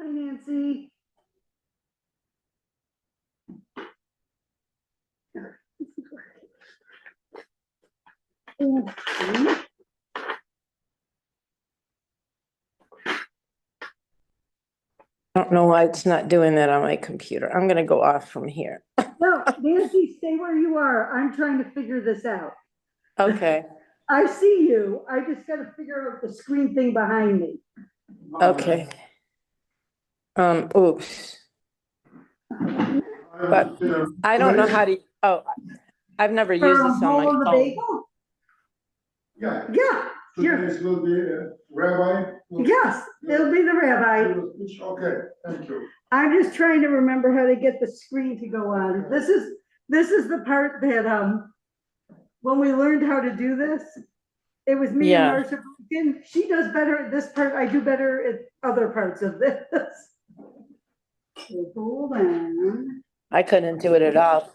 Hi, Nancy. I don't know why it's not doing that on my computer. I'm going to go off from here. No, Nancy, stay where you are. I'm trying to figure this out. Okay. I see you. I just got to figure out the screen thing behind me. Okay. Oops. But I don't know how to, I've never used this on my Hole in the phone. bagel? Yeah. Yeah. Today's will be rabbi. Yes, it'll be the rabbi. Okay, thank you. I'm just trying to remember how to get the screen to go on. This is the part that when we learned how to do this, it was me and Marcia. She does better at this part. I do better at other parts of this. So hold on. I couldn't do it at all.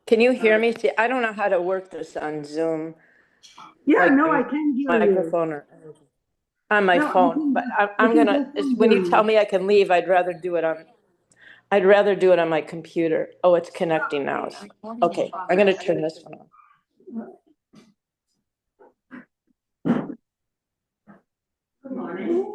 Can you hear me? See, I don't know how to work this on Zoom. Yeah, like no, I can hear microphone you. or on my No, phone, but I'm gonna, when you tell me I can leave, I'd rather do it on my computer. Oh, it's connecting now. Okay, I'm gonna turn this one on. Good morning.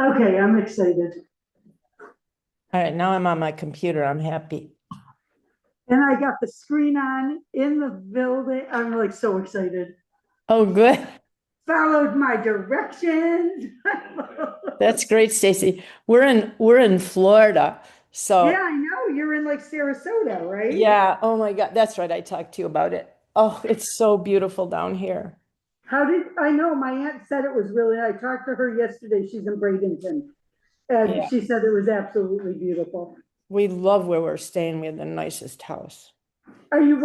Okay, I'm excited. All right, now I'm on my computer. I'm happy. And I got the screen on in the building. I'm like so excited. Oh, good. Followed my directions. That's great, Stacy. We're in Florida. So yeah, I know. You're in like Sarasota, right? yeah. Oh my God. That's right. I talked to you about it. Oh, it's so beautiful down here. How did I know? My aunt said it was really, I talked to her yesterday. She's in Bradenton. And Yeah. she said it was absolutely beautiful. We love where we're staying. We have the nicest house. Are you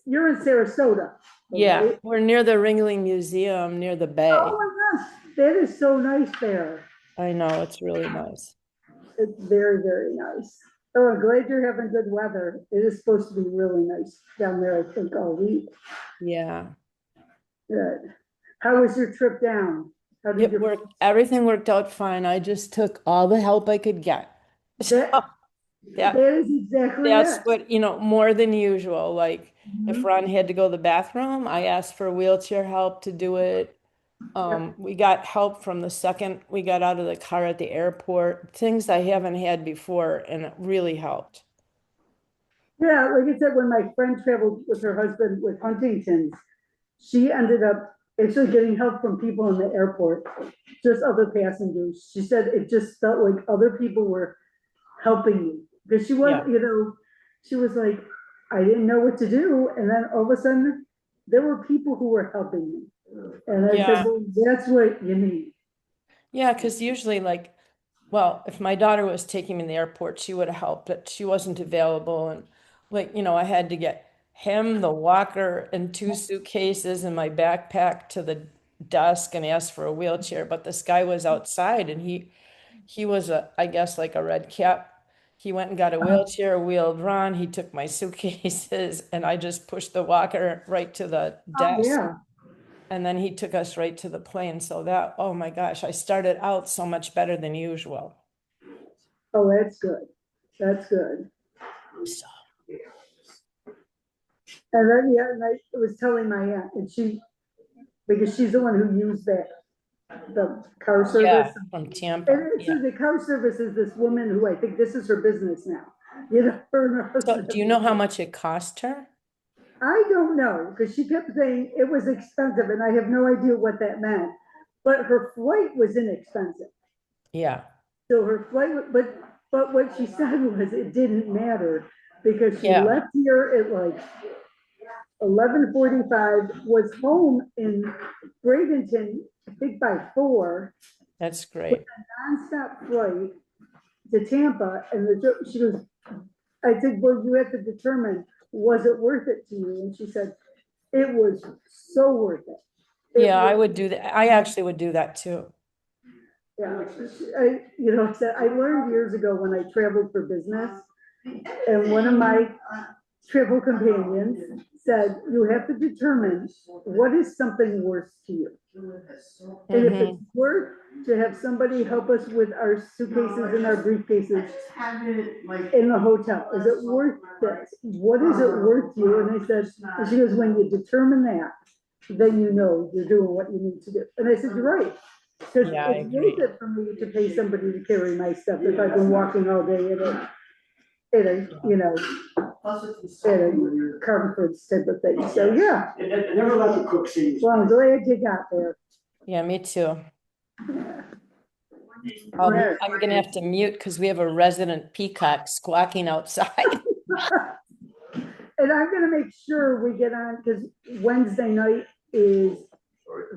you're in Sarasota? Yeah. Right? We're near the Ringling Museum, near the bay. Oh my gosh, that is so nice there. I know. It's really nice. It's very, very nice. Oh, I'm glad you're having good weather. It is supposed to be really nice down there, I think, all week. Yeah. Good. How was your trip down? How did It worked. Everything worked out fine. I just took all the help I could get. That is exactly that's it. what, more than usual. Like if Mhm. Ron had to go to the bathroom, I asked for wheelchair help to do it. We got help from the second we got out of the car at the airport, things I haven't had before, and it really helped. Yeah, like I said, when my friend traveled with her husband with Huntington's, she ended up actually getting help from people in the airport, just other passengers. She said it just felt like other people were helping me because she was, Yeah. she was like, I didn't know what to do. And then all of a sudden, there were people who were helping me. And I said, Yeah. well, that's what you need. Yeah, because usually well, if my daughter was taking me to the airport, she would have helped, but she wasn't available. And I had to get him, the walker, and two suitcases and my backpack to the desk and ask for a wheelchair. But this guy was outside and he was I guess like a red cap. He went and got a wheelchair, wheeled Ron. He took my suitcases and I just pushed the walker right to the Oh, desk. yeah. And then he took us right to the plane. So that, oh my gosh, I started out so much better than usual. Oh, that's good. That's good. So, And then, yeah, and I was telling my aunt, and because she's the one who used the car service. yeah, from Tampa. And so the car service is this woman who I think this is her business now. Her and her So husband. do you know how much it cost her? I don't know, because she kept saying it was expensive, and I have no idea what that meant. But her flight was inexpensive. Yeah. So her flight, but what she said was it didn't matter because she Yeah. left here at like 11:45, was home in Bradenton, I think by 4, That's with great. a nonstop flight to Tampa. And she goes, I said, well, you have to determine, was it worth it to you? And she said, it was so worth it. Yeah, I would do that. I actually would do that too. Yeah, I said, I learned years ago when I traveled for business, and one of my travel companions said, you have to determine what is something worth to you. And if it's worth to have somebody help us with our suitcases and our briefcases in the hotel, is it worth this? What is it worth to you? And I said, and she goes, when you determine that, then you know you're doing what you need to do. And I said, you're right. Because Yeah, I it's agree. worth it for me to pay somebody to carry my stuff if I've been walking all day in a carbon foods type of thing. So, yeah. Never let the cook see. Well, I'm glad you got there. Yeah, me too. I'm gonna have to mute because we have a resident peacock squawking outside. And I'm gonna make sure we get on, because Wednesday night is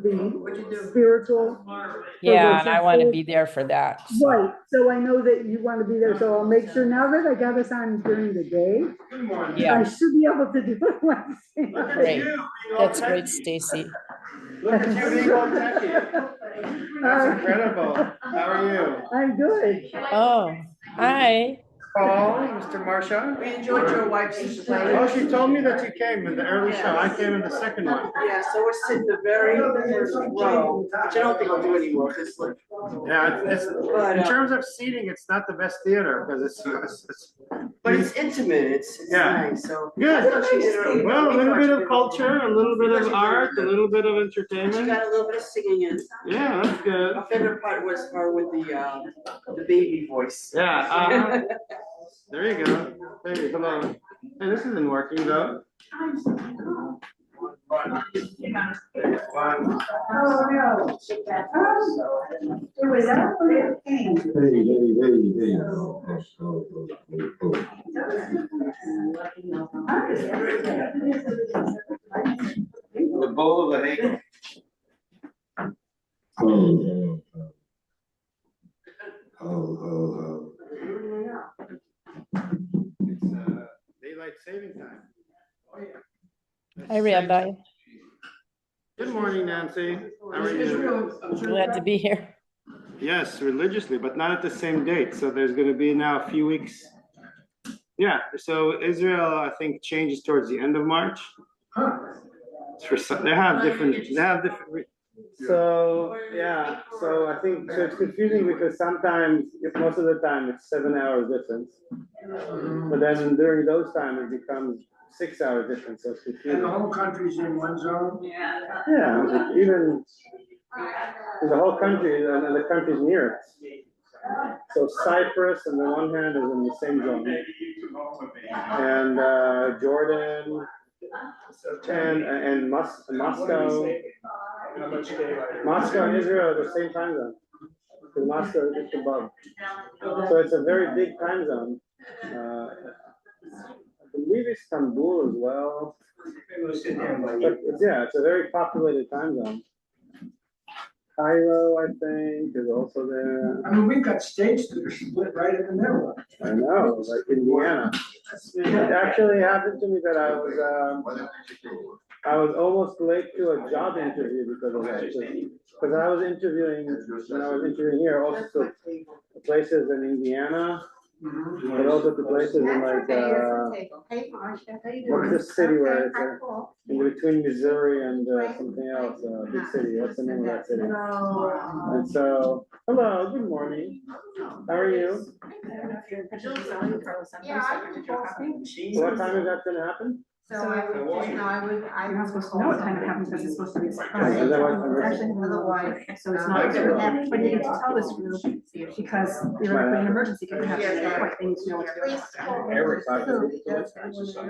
the spiritual. Yeah, and I want to be there for that. So. Right, so I know that you want to be there, so I'll make sure, now that I got us on during the day, I should be able to do it Wednesday night. Great. That's great, Stacy. Look at you being all techie. That's incredible. How are you? I'm good. Oh, hi. Paul, Mr. Marsha. We enjoyed your wife's play. Oh, she told me that you came in the early show. I came in the second one. Yeah, so we're sitting the very first row, which I don't think I'll do anymore, because like. Yeah, it's in terms of seating, it's not the best theater because it's. But it's intimate, it's nice, so. Good. I thought she did a- Well, a little bit of culture, a little bit of art, a little bit of She entertainment. got a little bit of singing in. Yeah, that's good. My favorite part was her with the baby voice. Yeah. There you go. Hey, hello. Hey, this isn't working though. The bowl of the Bagel. It's daylight saving time. Hi, Rabbi. Good morning, Nancy. How are you? Glad to be here. Yes, religiously, but not at the same date. So there's going to be now a few weeks. Yeah. So Israel, I think, changes towards the end of March. For some, they have different. So yeah. So I think so. It's confusing because sometimes, if most of the time, it's 7 hours difference. But then during those times, it becomes 6 hour difference. So it's confusing. And the whole country's in one zone? Yeah, even the whole country, and the country's near it. So Cyprus on the one hand is in the same zone. And Jordan and Moscow. Moscow and Israel are the same time zone. Because Moscow is just above. So it's a very big time zone. I believe Istanbul as well. But it's a very populated time zone. Cairo, I think, is also there. I mean, we've got states that are split right in the middle. I know, like Indiana. It actually happened to me that I was almost late to a job interview because of that. Because I was interviewing, when I was interviewing here, also to places in Indiana, but also to places in like, what's the city where it's in between Missouri and something else, big city, what's the name of that city? And so, hello, good morning, how are you? So what time is that gonna happen? So I'm not supposed to know what time it happens because it's supposed to be a surprise. Is that what- Actually, otherwise, so it's not, but you get to tell this group because theoretically an emergency could happen, they need to know what's going on.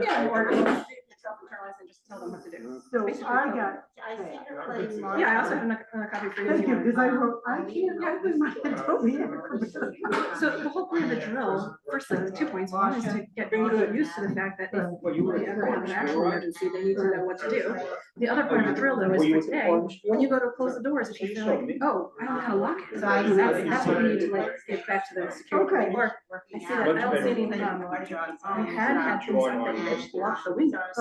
Yeah, or and just tell them what to do. So I got. Yeah, I also have another copy for you. Thank you, because I wrote, I can't open my. So the whole point of the drill, first thing, 2 points, one is to get people used to the fact that if they ever have an actual emergency, they need to know what to do. The other part of the drill though is for today, when you go to close the doors, if you feel like, oh, I don't know how to lock it. So that's what we need to like get back to the security. Or I see that, I don't see anything, we had things that block the windows.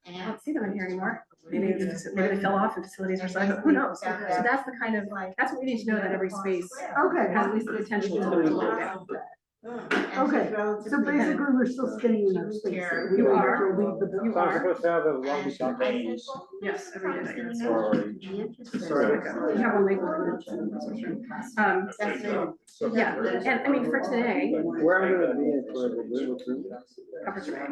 I don't see them in here anymore. Maybe they fell off and facilities are signed, but who knows? So that's the kind of, that's what we need to know, that every space Okay, has at least the potential to lock down. okay, so basically we're still skinny in our space. You are. Leave the You building. are. supposed to have a long days Yes, every day. storage. You have one label. Yeah, and I mean, for today, Where I'm gonna be is for the Google Group. coverage array.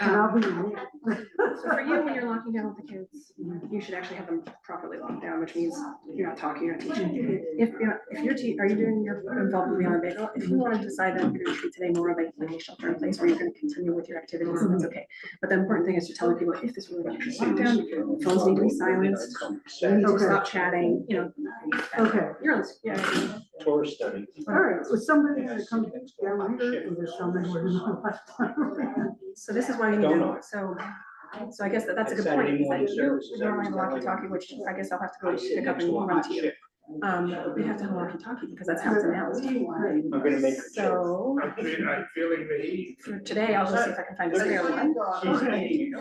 And I'll be. So for you, when you're locking down with the kids, you should actually have them properly locked down, which means you're not talking, you're not teaching. If you're, are you doing your involved with Beyond Bagel? If you want to decide that you're going to treat today more like a shelter in place where you're going to continue with your activities, that's okay. But the important thing is to tell people, if this really gets lockdown, phones need to be silenced, you need to stop chatting, you know. Okay. You're on, yeah. Tour study. All right, was somebody gonna come down here, or was somebody we're gonna? So this is why you need to, so I guess that's a good point, is that you would normally have a walkie-talkie, which I guess I'll have to go pick up and run to you. We have to have a walkie-talkie because that's how it's announced. I'm gonna make. So I'm feeling the heat. for today, I'll go see if I can find a spare one. Okay.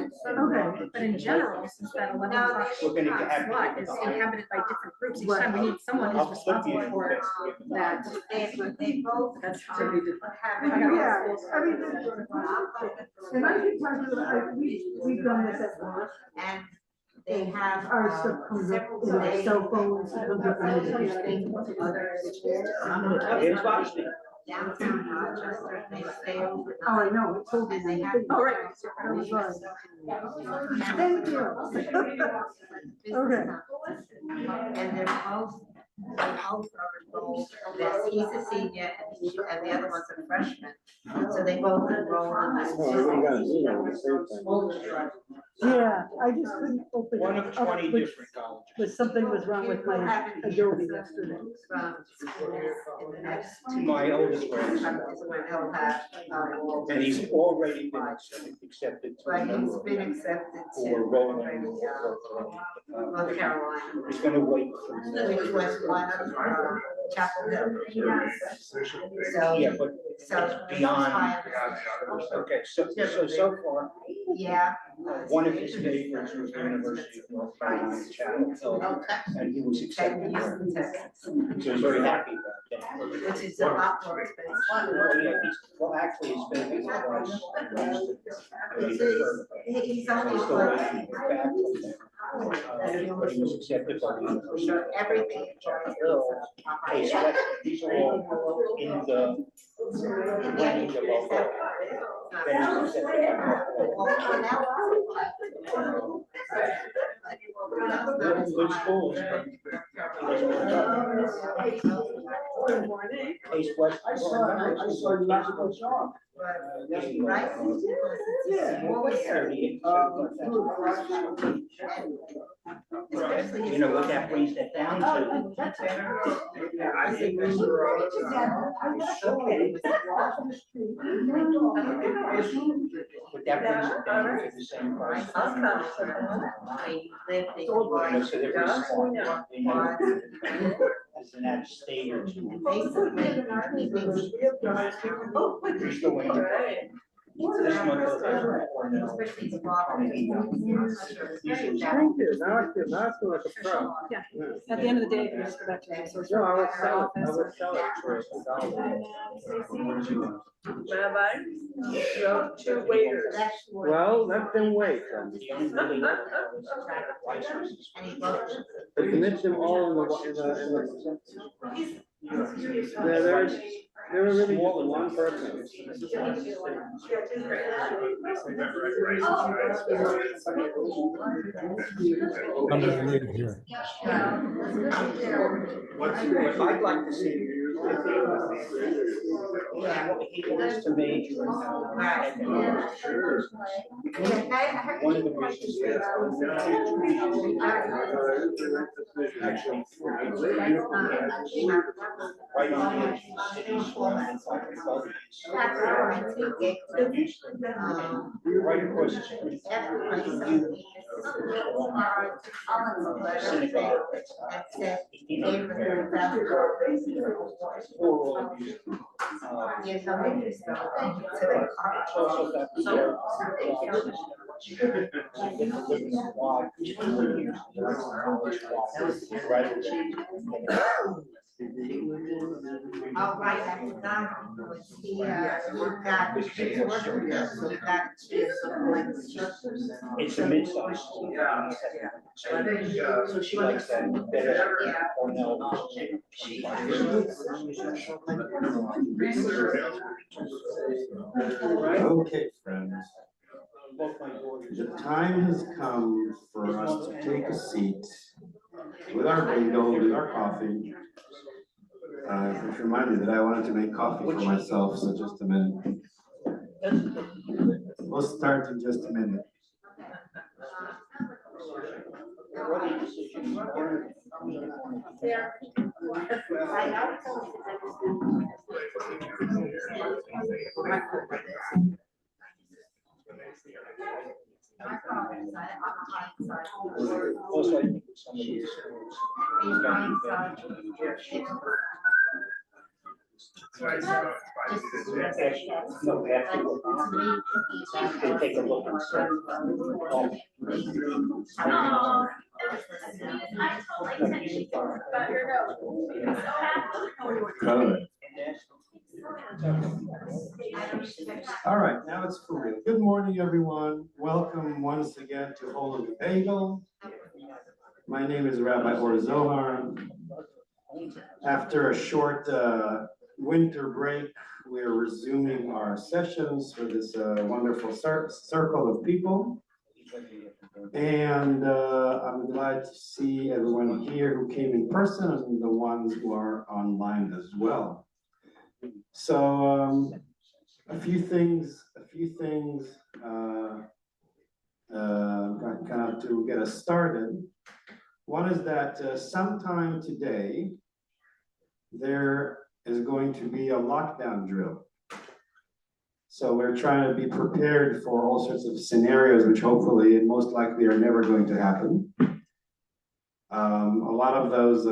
But in general, since that 11 o'clock slot is inhabited by different groups, each time we need someone who's responsible for that. That's how we did. Yeah, I mean, and I can tell you, we've done this at work. And they have Our stuff comes up, several you know, days. cell phones. It comes up on the- Here's Boston. Downtown Rochester, they stay overnight. Oh, I know, it's totally. And they have. Oh, right. I'm sorry. Thank you. Okay. And they're both are enrolled, he's a senior and the other one's a freshman. So they both enroll in this. Oh, we got Zoom at the same time. Yeah, I just couldn't open it One of up, 20 which different colleges. was something was wrong with my Adobe yesterday. From schools in the next 2 My years. oldest grandson. Is when they'll have, And he's already been accepted to but a he's number been accepted to for rolling. already, North Carolina, He's gonna wait. which was one of Chapel Hill. So, Yeah, but so. beyond. Okay, so far, Yeah. one of his favorites was the University of North Carolina, Chapel Hill, Okay. and he was accepted there. Texas, So he's very happy about that. which is a lot more expensive. Well, actually, his favorite was. He's only He's still one. waiting to get back from there. But he was accepted by the University. So everything in Georgia. Hey, so these are all in the range of our. Then he was accepted by good schools, but Case West. I saw you last job. Right? You know what that brings that down to? I think this is. But that brings it down to the same price. So they're very smart. They know as an out of state or two. You're still waiting. This month. Thank you, now I feel like a pro. Yeah, at the end of the day, you just go back to the resource. No, I would sell it for $1. Rabbi, two waiters. Well, let them wait. But commit them all in the. They were really just one person. Underneath here. I'd like to see. He wants to major in one of the reasons. Right on the edge of the city, surrounded by right across the street. Synagogue. It's also got She gets a living squad. Oh, right, I forgot, he, we've got, he's working with us, so we've got some like instructors. It's a mid-size. Yeah. So she likes that better. Or no. Okay, friends. The time has come for us to take a seat with our bagel, with our coffee. Which reminded me that I wanted to make coffee for myself, so just a minute. We'll start in just a minute. Also, I think some of these schools. No, we have to. Can take a look and see. All right, now it's for real. Good morning, everyone. Welcome once again to Hole of the Bagel. My name is Rabbi Or Zohar. After a short winter break, we're resuming our sessions for this wonderful circle of people. And I'm glad to see everyone here who came in person and the ones who are online as well. So a few things kind of to get us started. One is that sometime today, there is going to be a lockdown drill. So we're trying to be prepared for all sorts of scenarios, which hopefully and most likely are never going to happen. A lot of those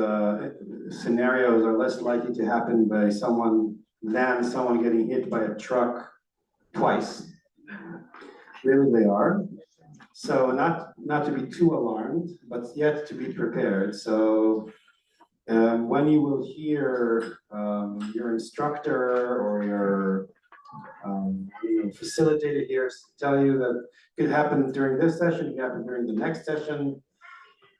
scenarios are less likely to happen by someone than someone getting hit by a truck twice. Really they are. So not to be too alarmed, but yet to be prepared. So when you will hear your instructor or your facilitator here tell you that it could happen during this session, it could happen during the next session,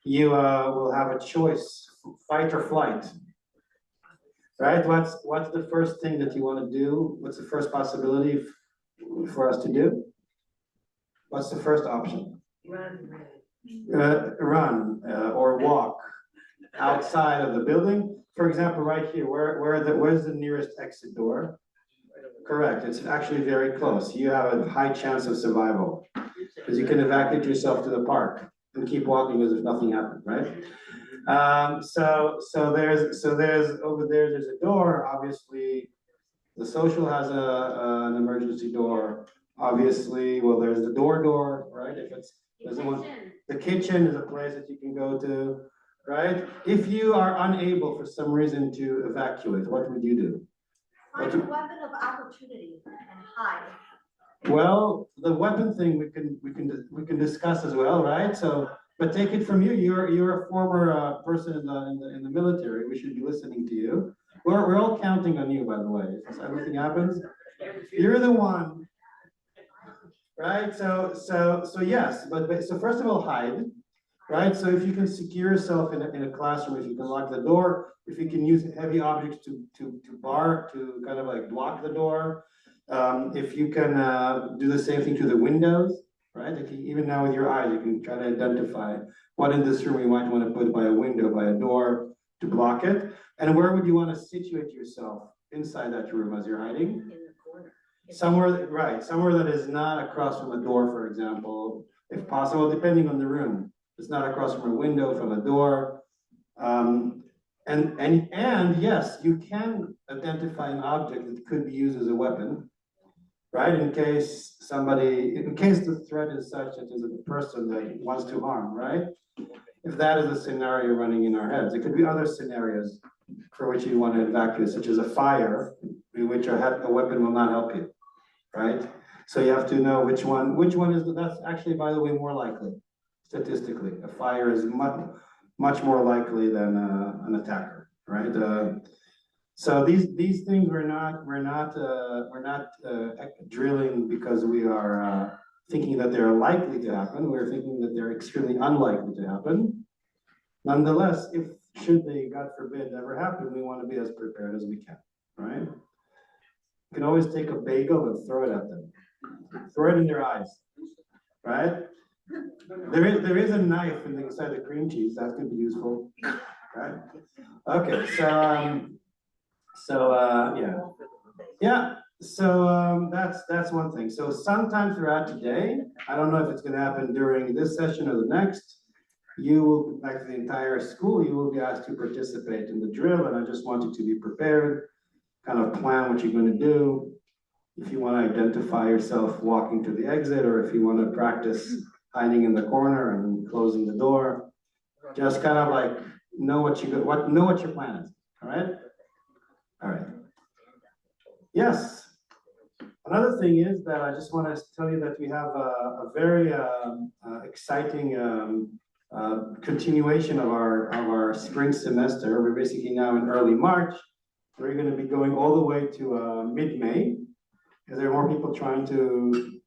you will have a choice, fight or flight. Right? What's the first thing that you want to do? What's the first possibility for us to do? What's the first option? Run or walk outside of the building. For example, right here, where's the nearest exit door? Correct. It's actually very close. You have a high chance of survival because you can evacuate yourself to the park and keep walking as if nothing happened, right? So there's over there. There's a door. Obviously, the social has an emergency door. Obviously, well, there's the door, right? If it's the kitchen is a place that you can go to, right? If you are unable for some reason to evacuate, what would you do? Find a weapon of opportunity and hide. Well, the weapon thing we can discuss as well, right? So, but take it from you. You're a former person in the military. We should be listening to you. We're all counting on you, by the way. If everything happens, you're the one, right? So yes, but so first of all, hide, right? So if you can secure yourself in a classroom, if you can lock the door, if you can use heavy objects to kind of like block the door, if you can do the same thing to the windows, right? Even now with your eyes, you can try to identify what in this room you might want to put by a window, by a door to block it. And where would you want to situate yourself inside that room as you're hiding? In the corner. Somewhere, right, somewhere that is not across from a door, for example, if possible, depending on the room. It's not across from a window, from a door. And yes, you can identify an object that could be used as a weapon, right? In case the threat is such that there's a person that wants to harm, right? If that is a scenario running in our heads, it could be other scenarios for which you want to evacuate, such as a fire, in which a weapon will not help you. right? So you have to know which one is, that's actually, by the way, more likely, statistically. A fire is much more likely than an attacker, right? So these things we're not drilling because we are thinking that they're likely to happen. We're thinking that they're extremely unlikely to happen. Nonetheless, if should they, God forbid, ever happen, we want to be as prepared as we can, right? You can always take a bagel and throw it at them. Throw it in their eyes, right? There is a knife inside the cream cheese that could be useful, right? Okay, so that's one thing. So sometime throughout today, I don't know if it's going to happen during this session or the next. You will, like the entire school, you will be asked to participate in the drill, and I just want you to be prepared, kind of plan what you're going to do. If you want to identify yourself walking to the exit, or if you want to practice hiding in the corner and closing the door, just kind of like know what your plan is. All right. All right. Yes. Another thing is that I just want to tell you that we have a very exciting continuation of our spring semester. We're basically now in early March. We're going to be going all the way to mid-May. Is there more people trying to?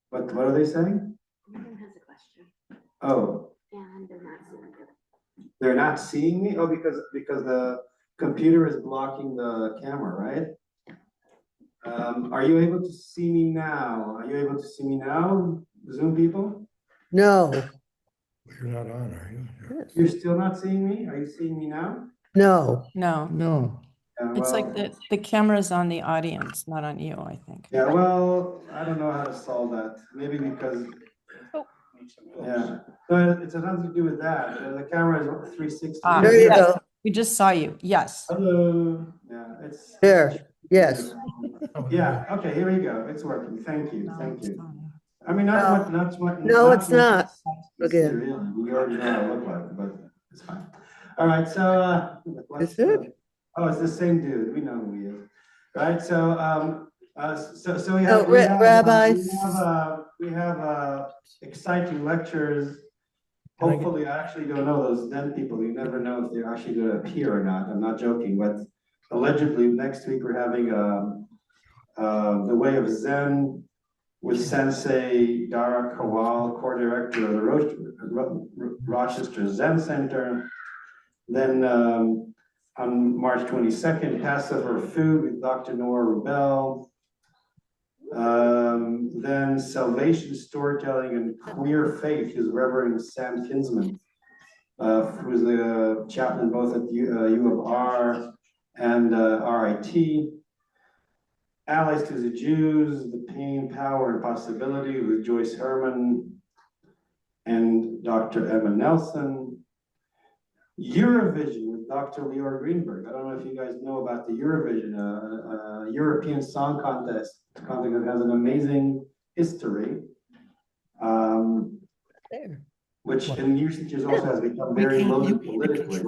What are they saying? Everyone has a question. Oh. And they're not seeing it. They're not seeing me? Oh, because the computer is blocking the camera, right? Are you able to see me now? Are you able to see me now, Zoom people? No. You're not on, are you? You're still not seeing me? Are you seeing me now? No. No, No. it's like the camera's on the audience, not on you, I think. Yeah, well, I don't know how to solve that. Maybe because, yeah, but it's nothing to do with that. The camera is 360. There you Yes. go. We just saw you. Yes. Hello. Yeah, it's There. Yes. Yeah. Okay. Here we go. It's working. Thank you. Thank you. I mean, No, not it's not. Okay. Really. We already know what I look like, but it's fine. All right. So, Is it? oh, it's the same dude. We know who he is, right? So, so we No, have Rabbi. we have exciting lectures. Hopefully, I actually don't know those then people. You never know if they're actually going to appear or not. I'm not joking, but allegedly next week we're having the Way of Zen with Sensei Dara Kowal, core director of the Rochester Zen Center. Then on March 22nd, Passover Food with Dr. Nora Rubel. Then Salvation Storytelling and Queer Faith is Reverend Sam Kinsman, who's the chaplain both at U of R and RIT. Allies to the Jews, The Pain, Power, and Possibility with Joyce Herman and Dr. Emma Nelson. Eurovision with Dr. Lior Greenberg. I don't know if you guys know about the Eurovision, European Song Contest that has an amazing history, which in recent years also has become very loaded politically.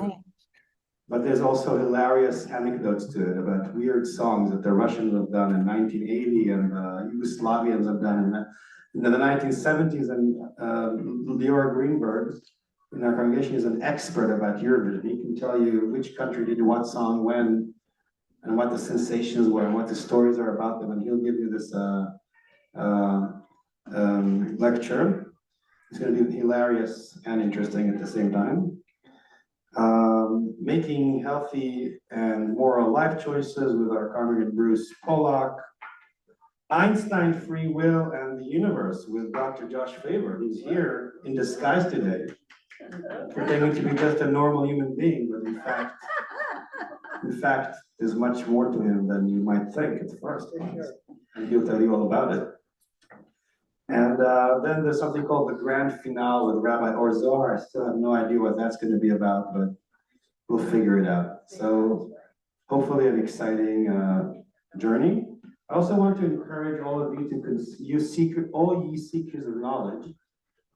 But there's also hilarious anecdotes to it about weird songs that the Russians have done in 1980 and Yugoslavians have done in the 1970s. And Lior Greenberg in our congregation is an expert about Eurovision. He can tell you which country did what song when, and what the sensations were, and what the stories are about them. And he'll give you this lecture. It's going to be hilarious and interesting at the same time. Making healthy and moral life choices with our congregant Bruce Pollack. Einstein, Free Will, and the Universe with Dr. Josh Faber, who's here in disguise today, pretending to be just a normal human being, but in fact, there's much more to him than you might think at first glance, and he'll tell you all about it. And then there's something called the Grand Finale with Rabbi Or Zohar. I still have no idea what that's going to be about, but we'll figure it out. So hopefully an exciting journey. I also want to encourage all of you to all ye seekers of knowledge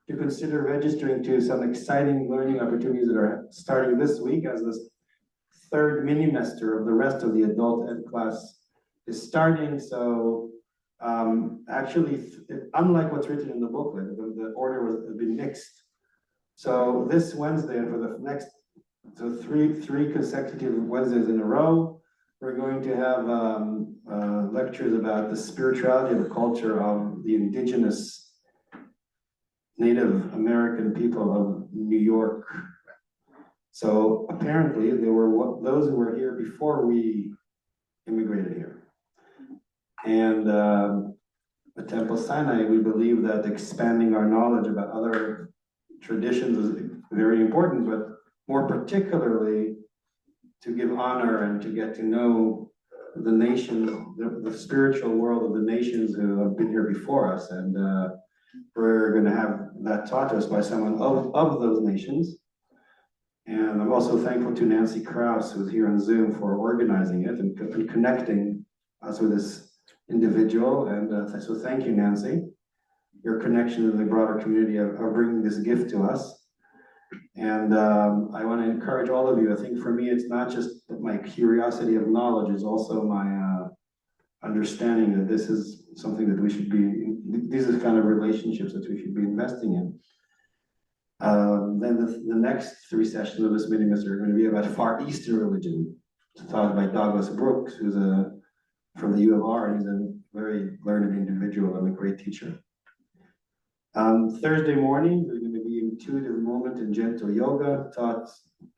to consider registering to some exciting learning opportunities that are starting this week as this third mini-mester of the rest of the adult ed class is starting. So actually, unlike what's written in the booklet, the order has been mixed. So this Wednesday and for the next, so three consecutive Wednesdays in a row, we're going to have lectures about the spirituality and the culture of the indigenous Native American people of New York. So apparently there were those who were here before we immigrated here. And at Temple Sinai, we believe that expanding our knowledge about other traditions is very important, but more particularly to give honor and to get to know the nations, the spiritual world of the nations who have been here before us. And we're going to have that taught to us by someone of those nations. And I'm also thankful to Nancy Krause, who's here on Zoom, for organizing it and connecting us with this individual. And so thank you, Nancy. Your connection to the broader community of bringing this gift to us. And I want to encourage all of you. I think for me, it's not just my curiosity of knowledge, it's also my understanding that this is something that we should be, these are kind of relationships that we should be investing in. Then the next three sessions of this meeting are going to be about Far Eastern religion, taught by Douglas Brooks, who's from the U of R, and he's a very learned individual and a great teacher. Thursday morning, there's going to be intuitive movement and gentle yoga taught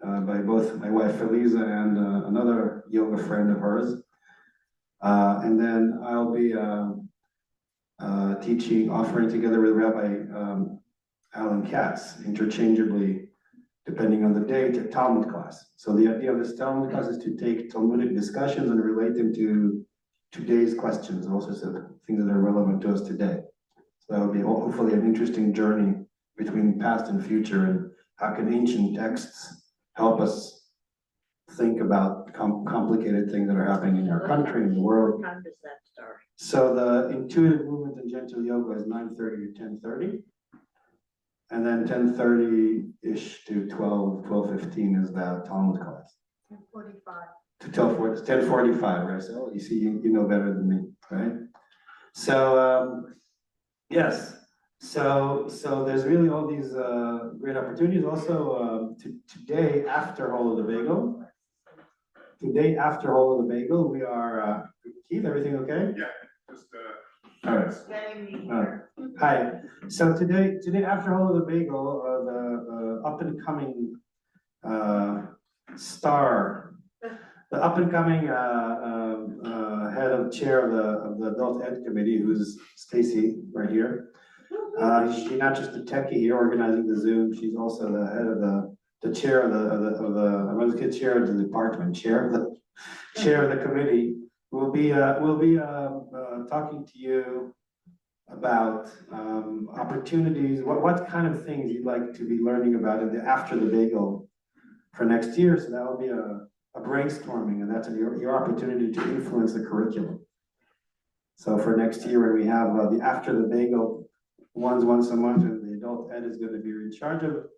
by both my wife Feliza and another yoga friend of hers. And then I'll be teaching, offering together with Rabbi Alan Katz, interchangeably, depending on the date, a Talmud class. So the idea of this Talmud class is to take Talmudic discussions and relate them to today's questions, also things that are relevant to us today. So that'll be hopefully an interesting journey between past and future, and how can ancient texts help us think about complicated things that are happening in our country, in the world. What time does that start? So the intuitive movement and gentle yoga is 9:30 to 10:30. And then 10:30-ish to 12:15 is the Talmud class. 10:45. To 10:45, right? So you see, you know better than me, right? So yes, so there's really all these great opportunities. Also, today after Hall of the Bagel, we are Keith. Everything okay? Yeah, just all right. Hi. So today after Hall of the Bagel, the up and coming star, the up and coming head of chair of the adult ed committee, who's Stacy right here. She's not just a techie here organizing the Zoom. She's also the head of the chair of the I was the chair of the department, chair of the committee. We'll be talking to you about opportunities, what kind of things you'd like to be learning about after the bagel for next year. So that will be a brainstorming, and that's your opportunity to influence the curriculum. So for next year, when we have the after the bagel ones once a month, and the adult ed is going to be in charge of.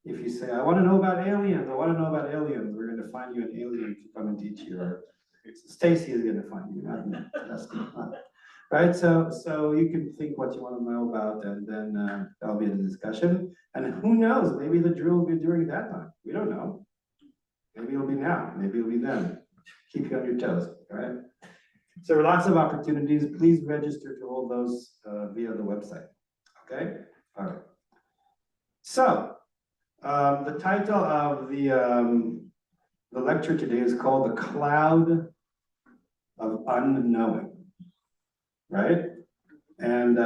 If you say, I want to know about aliens, we're going to find you an alien to come and teach you. Or Stacy is going to find you, not me. That's good. Right, so you can think what you want to know about, and then that'll be the discussion. And who knows, maybe the drill will be during that time. We don't know. Maybe it'll be now, maybe it'll be then. Keep you on your toes, all right? So lots of opportunities. Please register to all those via the website, okay? All right. So the title of the lecture today is called The Cloud of Unknowing. Right? And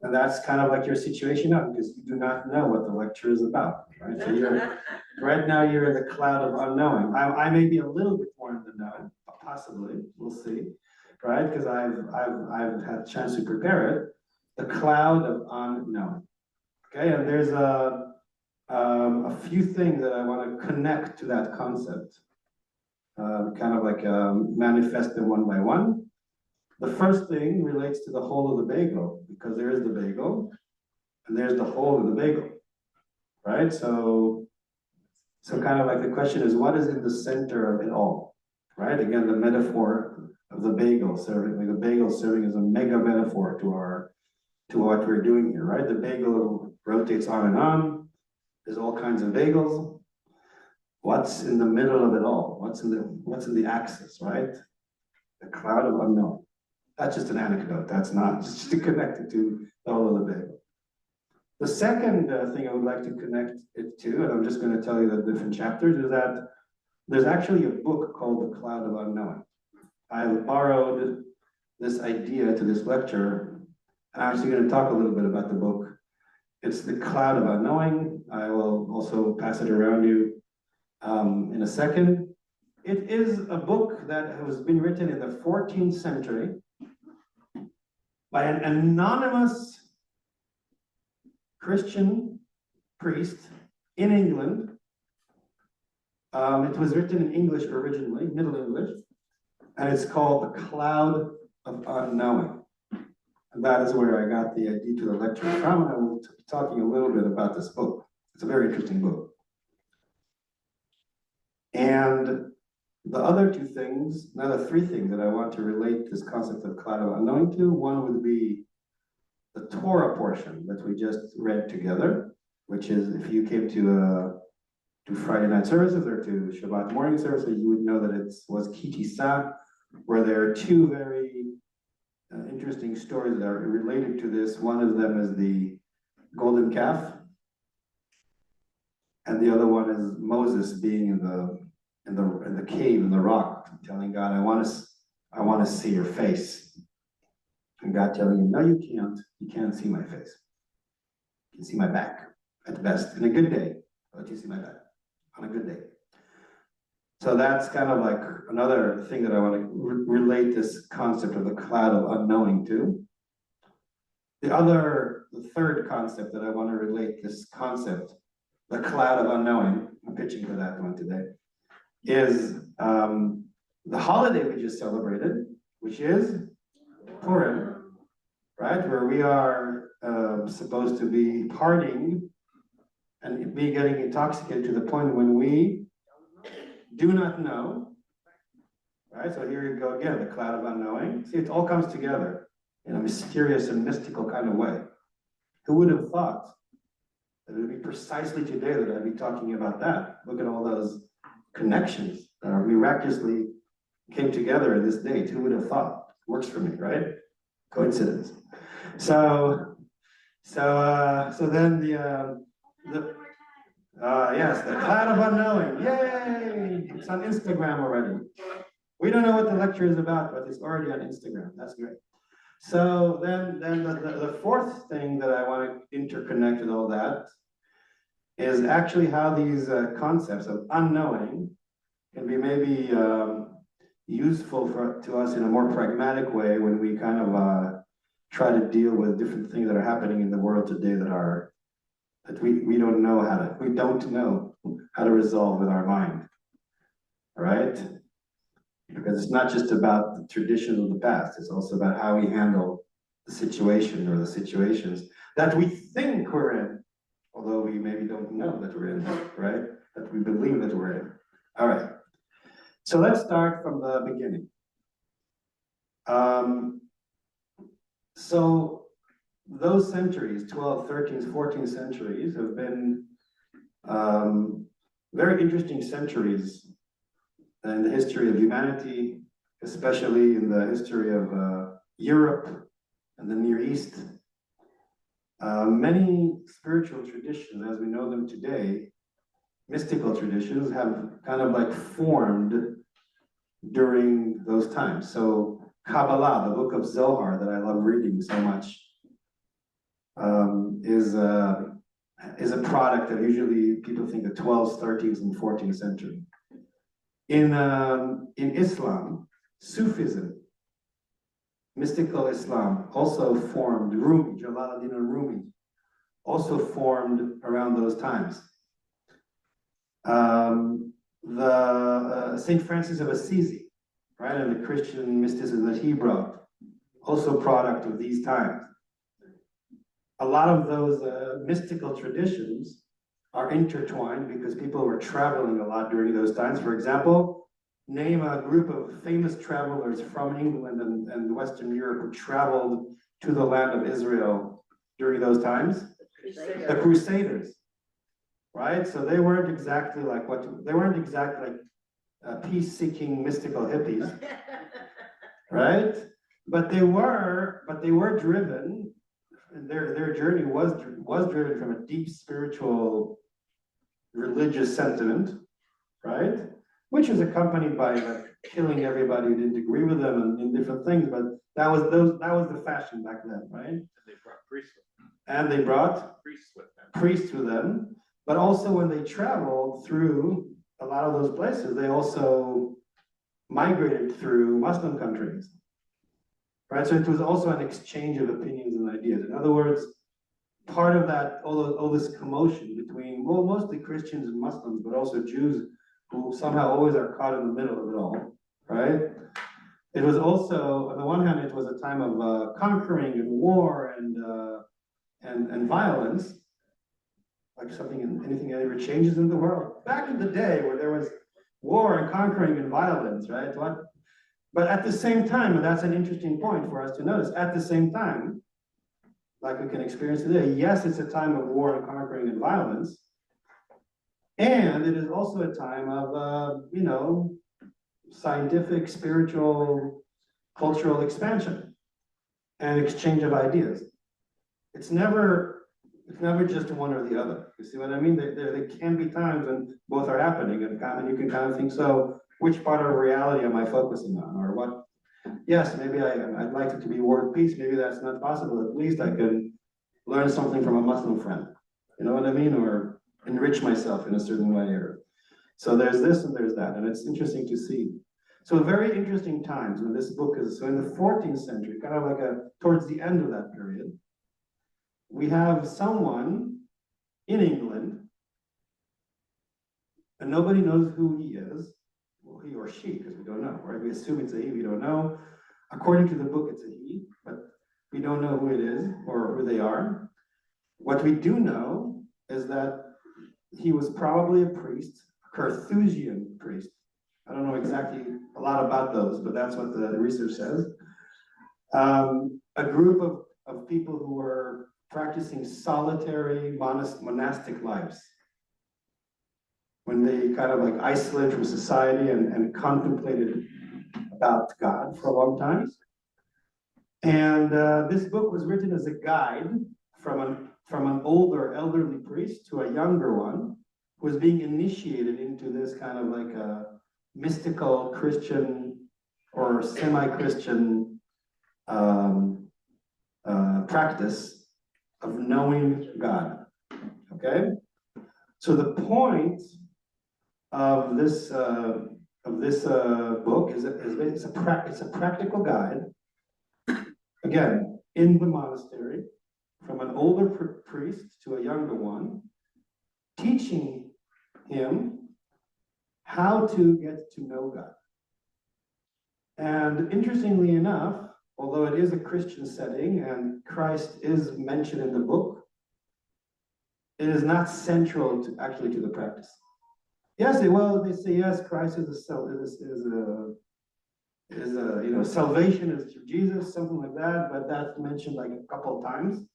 that's kind of like your situation now, because you do not know what the lecture is about, right? So right now you're in the cloud of unknowing. I may be a little bit more in the know, possibly, we'll see, right? Because I've had a chance to prepare it. The cloud of unknowing. Okay, and there's a few things that I want to connect to that concept, kind of like manifest them one by one. The first thing relates to the whole of the bagel, because there is the bagel, and there's the whole of the bagel, right? So kind of like the question is, what is in the center of it all, right? Again, the metaphor of the bagel serving, like the bagel serving as a mega metaphor to what we're doing here, right? The bagel rotates on and on. There's all kinds of bagels. What's in the middle of it all? What's in the axis, right? The cloud of unknowing. That's just an anecdote. That's not just to connect it to the whole of the bagel. The second thing I would like to connect it to, and I'm just going to tell you the different chapters, is that there's actually a book called The Cloud of Unknowing. I borrowed this idea to this lecture, and I'm actually going to talk a little bit about the book. It's The Cloud of Unknowing. I will also pass it around you in a second. It is a book that has been written in the 14th century by an anonymous Christian priest in England. It was written in English originally, Middle English, and it's called The Cloud of Unknowing. And that is where I got the idea to the lecture from, and I will be talking a little bit about this book. It's a very interesting book. And the other two things, now the three things that I want to relate this concept of Cloud of Unknowing to, one would be the Torah portion that we just read together, which is if you came to Friday night services or to Shabbat morning services, you would know that it was Kitisa, where there are two very interesting stories that are related to this. One of them is the golden calf, and the other one is Moses being in the cave in the rock, telling God, I want to see your face. And God telling him, no, you can't. You can't see my face. You can see my back at best. In a good day, but you see my back on a good day. So that's kind of like another thing that I want to relate this concept of the cloud of unknowing to. The third concept that I want to relate this concept, the cloud of unknowing, I'm pitching for that one today, is the holiday we just celebrated, which is Purim, right? Where we are supposed to be partying and be getting intoxicated to the point when we do not know, right? So here you go again, the cloud of unknowing. See, it all comes together in a mysterious and mystical kind of way. Who would have thought that it would be precisely today that I'd be talking about that? Look at all those connections that are miraculously came together in this date. Who would have thought? Works for me, right? Coincidence. So then yes, the cloud of unknowing. Yay! It's on Instagram already. We don't know what the lecture is about, but it's already on Instagram. That's great. So then the fourth thing that I want to interconnect with all that is actually how these concepts of unknowing can be maybe useful to us in a more pragmatic way when we kind of try to deal with different things that are happening in the world today that we don't know how to resolve with our mind, right? Because it's not just about the traditions of the past, it's also about how we handle the situation or the situations that we think we're in, although we maybe don't know that we're in, right? That we believe that we're in. All right. So let's start from the beginning. So those centuries, 12th, 13th, 14th centuries, have been very interesting centuries in the history of humanity, especially in the history of Europe and the Near East. Many spiritual traditions, as we know them today, mystical traditions, have kind of like formed during those times. So Kabbalah, the book of Zohar that I love reading so much, is a product that usually people think the 12th, 13th, and 14th century. In Islam, Sufism, mystical Islam, also formed. Rumi, Jalaluddin al-Rumi, also formed around those times. The Saint Francis of Assisi, right, and the Christian mysticism that he brought, also product of these times. A lot of those mystical traditions are intertwined because people were traveling a lot during those times. For example, name a group of famous travelers from England and Western Europe who traveled to the land of Israel during those times? The Crusaders, right? So they weren't exactly like peace-seeking mystical hippies, right? But they were driven, and their journey was driven from a deep spiritual, religious sentiment, right? Which was accompanied by like killing everybody who didn't agree with them and different things, but that was the fashion back then, right? They brought priests with them. And they brought Priests with them. priests with them, but also when they traveled through a lot of those places, they also migrated through Muslim countries, right? So it was also an exchange of opinions and ideas. In other words, part of that, all this commotion between, well, mostly Christians and Muslims, but also Jews who somehow always are caught in the middle of it all, right? It was also, on the one hand, it was a time of conquering and war and violence, like anything that ever changes in the world. Back in the day where there was war and conquering and violence, right? But at the same time, and that's an interesting point for us to notice, at the same time, like we can experience today, yes, it's a time of war and conquering and violence, and it is also a time of, scientific, spiritual, cultural expansion and exchange of ideas. It's never just one or the other. You see what I mean? There can be times when both are happening, and you can kind of think, so which part of reality am I focusing on, or what? Yes, maybe I'd like it to be war and peace. Maybe that's not possible. At least I can learn something from a Muslim friend. You know what I mean? Or enrich myself in a certain way. Or so there's this and there's that, and it's interesting to see. So very interesting times when this book is. So in the 14th century, kind of like towards the end of that period, we have someone in England, and nobody knows who he is, well, he or she, because we don't know, right? We assume it's a he, we don't know. According to the book, it's a he, but we don't know who it is or who they are. What we do know is that he was probably a priest, a Carthusian priest. I don't know exactly a lot about those, but that's what the research says. A group of people who were practicing solitary monastic lives, when they kind of like isolated from society and contemplated about God for a long time. And this book was written as a guide from an older elderly priest to a younger one who was being initiated into this kind of like a mystical Christian or semi-Christian practice of knowing God. Okay, so the point of this book is it's a practical guide. Again, in the monastery, from an older priest to a younger one, teaching him how to get to know God. And interestingly enough, although it is a Christian setting and Christ is mentioned in the book, it is not central to the practice. Yes, they say yes, Christ is salvation is through Jesus, something like that, but that's mentioned like a couple of times.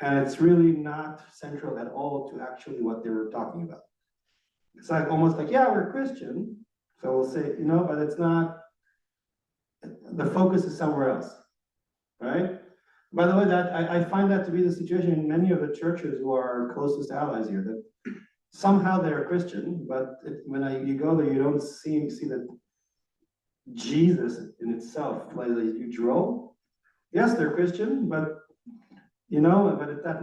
And it's really not central at all to actually what they were talking about. It's like almost like, yeah, we're Christian, so we'll say, but it's not, the focus is somewhere else, right? By the way, that I find that to be the situation in many of the churches who are our closest allies here, that somehow they're Christian, but when you go there, you don't see that Jesus in itself plays a huge role. Yes, they're Christian, but that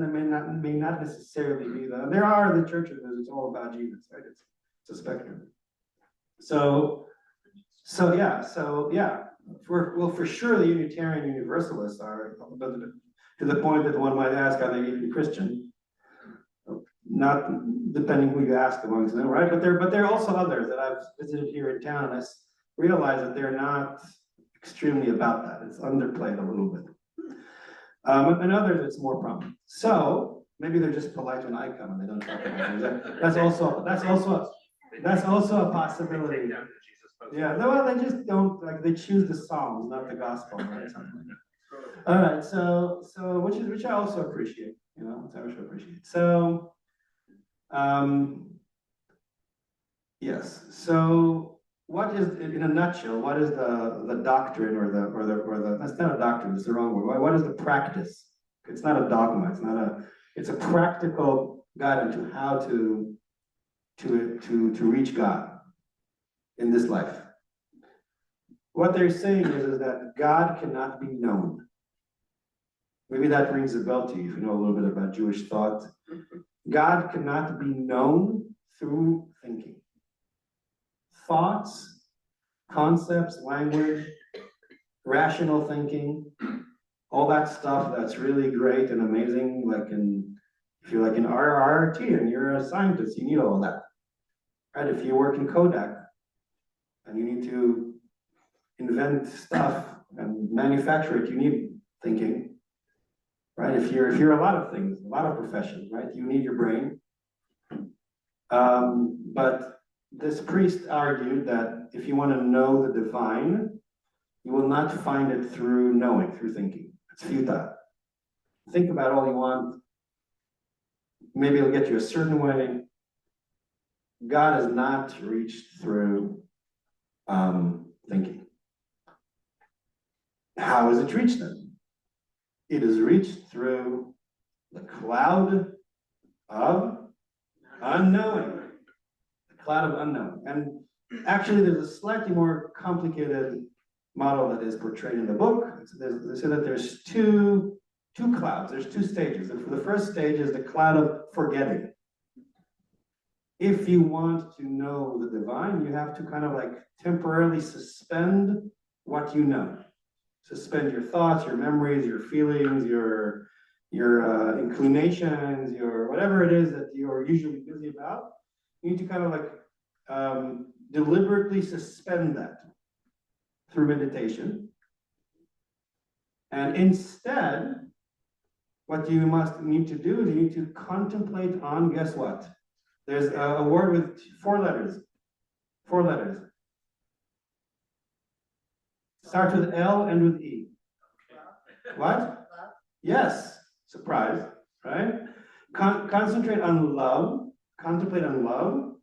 may not necessarily be that. There are the churches that it's all about Jesus, right? It's a spectrum. So yeah. For sure, the Unitarian Universalists are, to the point that one might ask, are they even Christian? Not depending who you ask amongst them, right? But there are also others that I've visited here in town, and I realize that they're not extremely about that. It's underplayed a little bit. And others, it's more prominent. So maybe they're just polite when I come and they don't talk about it. That's also a possibility. Yeah, no, well, they just don't, like, they choose the Psalms, not the gospel, right? Something like that. All right, so which I also appreciate, which I also appreciate. So, yes. So, what is, in a nutshell, what is the doctrine or the that's not a doctrine, it's the wrong word. What is the practice? It's not a dogma. It's a practical guide into how to reach God in this life. What they're saying is that God cannot be known. Maybe that rings a bell to you if you know a little bit about Jewish thought. God cannot be known through thinking. Thoughts, concepts, language, rational thinking, all that stuff that's really great and amazing, if you're like in RRT and you're a scientist, you need all that. Right? If you work in Kodak and you need to invent stuff and manufacture it, you need thinking. Right? If you're a lot of things, a lot of professions, right? You need your brain. But this priest argued that if you want to know the divine, you will not find it through knowing, through thinking. It's futile. Think about all you want. Maybe it'll get you a certain way. God is not reached through thinking. How is it reached then? It is reached through the cloud of unknowing. The cloud of unknowing. And actually, there's a slightly more complicated model that is portrayed in the book. They say that there's two clouds, there's two stages. The first stage is the cloud of forgetting. If you want to know the divine, you have to kind of like temporarily suspend what you know. Suspend your thoughts, your memories, your feelings, your inclinations, your whatever it is that you're usually busy about. You need to kind of like deliberately suspend that through meditation. And instead, what you must need to do is you need to contemplate on, guess what? There's a word with 4 letters. 4 letters. Starts with L and with E. What? Yes. Surprise, right? Concentrate on love. Contemplate on love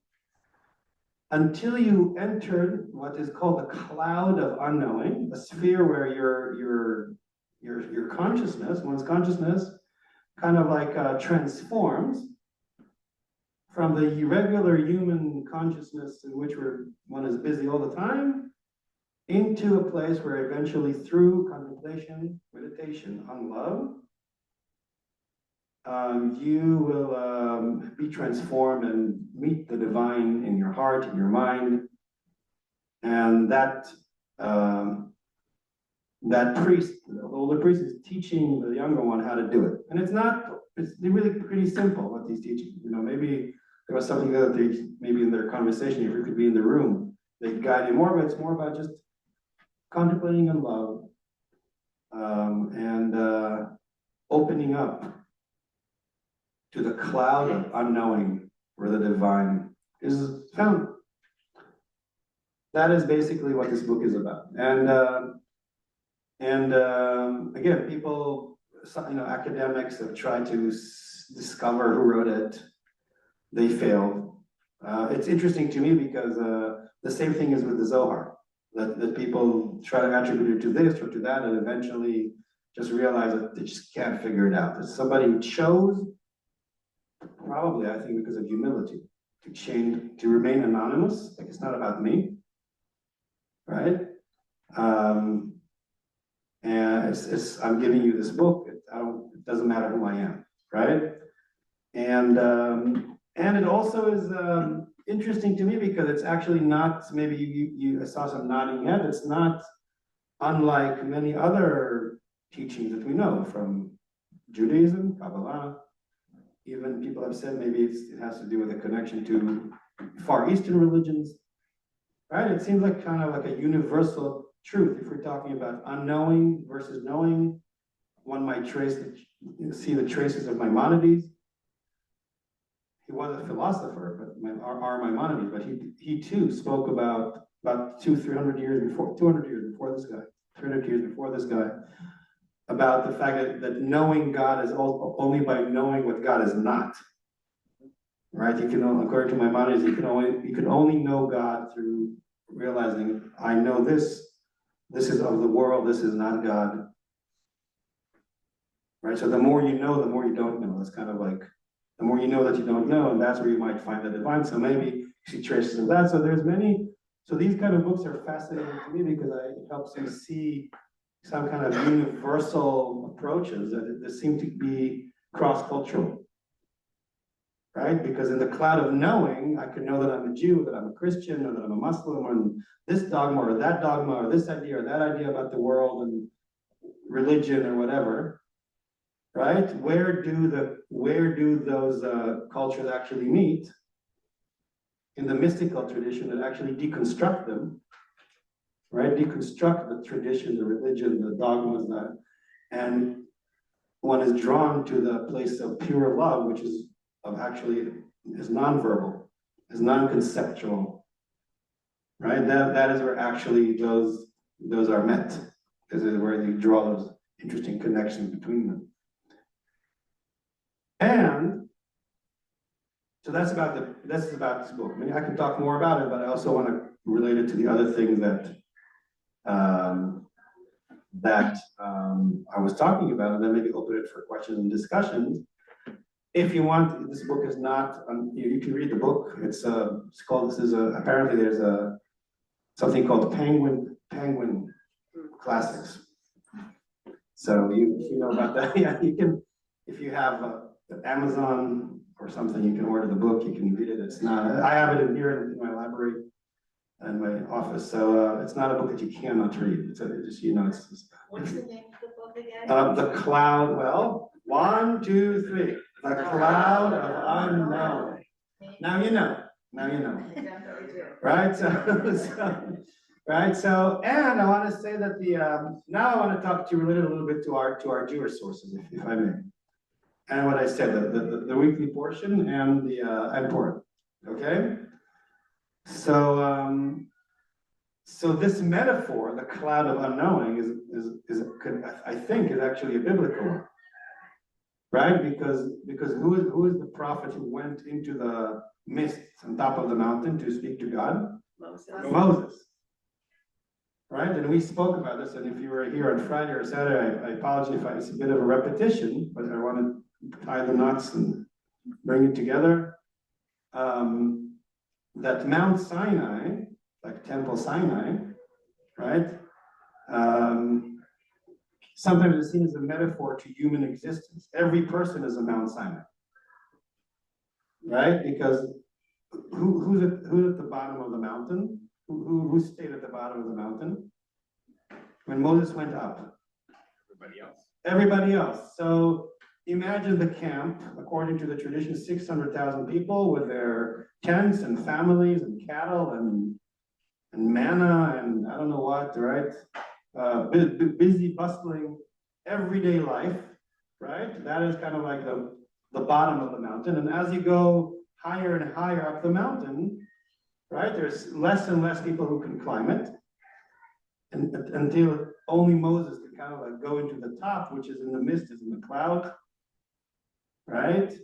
until you enter what is called the cloud of unknowing, a sphere where your consciousness, one's consciousness, kind of like transforms from the regular human consciousness in which one is busy all the time into a place where eventually through contemplation, meditation on love, you will be transformed and meet the divine in your heart, in your mind. And that priest, the older priest, is teaching the younger one how to do it. And it's really pretty simple what he's teaching. Maybe there was something that maybe in their conversation, if you could be in the room, they'd guide you more, but it's more about just contemplating on love and opening up to the cloud of unknowing where the divine is found. That is basically what this book is about. And again, people, academics have tried to discover who wrote it. They failed. It's interesting to me because the same thing is with the Zohar. That people try to attribute it to this or to that, and eventually just realize that they just can't figure it out. That somebody who chose, probably I think because of humility, to remain anonymous, like it's not about me, right? And I'm giving you this book. It doesn't matter who I am, right? And it also is interesting to me because it's actually not. Maybe you saw some nodding head. It's not unlike many other teachings that we know from Judaism, Kabbalah. Even people have said maybe it has to do with a connection to Far Eastern religions, right? It seems like kind of like a universal truth. If we're talking about unknowing versus knowing, one might see the traces of Maimonides. He was a philosopher, but Maimonides, but he too spoke about about 300 years before, 200 years before this guy, 300 years before this guy, about the fact that knowing God is only by knowing what God is not. Right? You can, according to Maimonides, you can only know God through realizing, I know this is of the world, this is not God. Right? So the more you know, the more you don't know. That's kind of like, the more you know that you don't know, and that's where you might find the divine. So maybe you see traces of that. So there's many, so these kind of books are fascinating to me because it helps you see some kind of universal approaches that seem to be cross-cultural. Right? Because in the cloud of knowing, I can know that I'm a Jew, that I'm a Christian, or that I'm a Muslim, or this dogma, or that dogma, or this idea, or that idea about the world and religion, or whatever. Right? Where do those cultures actually meet? In the mystical tradition that actually deconstruct them, right? Deconstruct the tradition, the religion, the dogmas, and one is drawn to the place of pure love, which is nonverbal, is non-conceptual, right? That is where actually those are met. This is where you draw those interesting connections between them. And so that's about this book. I mean, I can talk more about it, but I also want to relate it to the other things that I was talking about, and then maybe open it for questions and discussions. If you want, this book is not. You can read the book. It's called. Apparently there's something called Penguin Classics. So if you know about that, yeah, you can. If you have Amazon or something, you can order the book. You can read it. It's not. I have it in here in my library and my office. So it's not a book that you cannot read. It's just What's the name of the book again? The Cloud. Well, 1, 2, 3. The Cloud of Unknowing. Now you know. Right? So, and I want to say that now I want to talk to you related a little bit to our Jewish sources, if I may. And what I said, the weekly portion and the and Purim. Okay? So this metaphor, the cloud of unknowing, I think is actually a biblical one. Right? Because who is the prophet who went into the mist on top of the mountain to speak to God? Moses. Right? And we spoke about this, and if you were here on Friday or Saturday, I apologize if it's a bit of a repetition, but I want to tie the knots and bring it together. That Mount Sinai, like Temple Sinai, right? Sometimes it's seen as a metaphor to human existence. Every person is a Mount Sinai, right? Because who's at the bottom of the mountain? Who stayed at the bottom of the mountain when Moses went up? Everybody else. So imagine the camp, according to the tradition, 600,000 people with their tents and families and cattle and manna and I don't know what, right? Busy, bustling, everyday life, right? That is kind of like the bottom of the mountain. And as you go higher and higher up the mountain, right, there's less and less people who can climb it, and until only Moses can kind of like go into the top, which is in the mist, is in the cloud, right?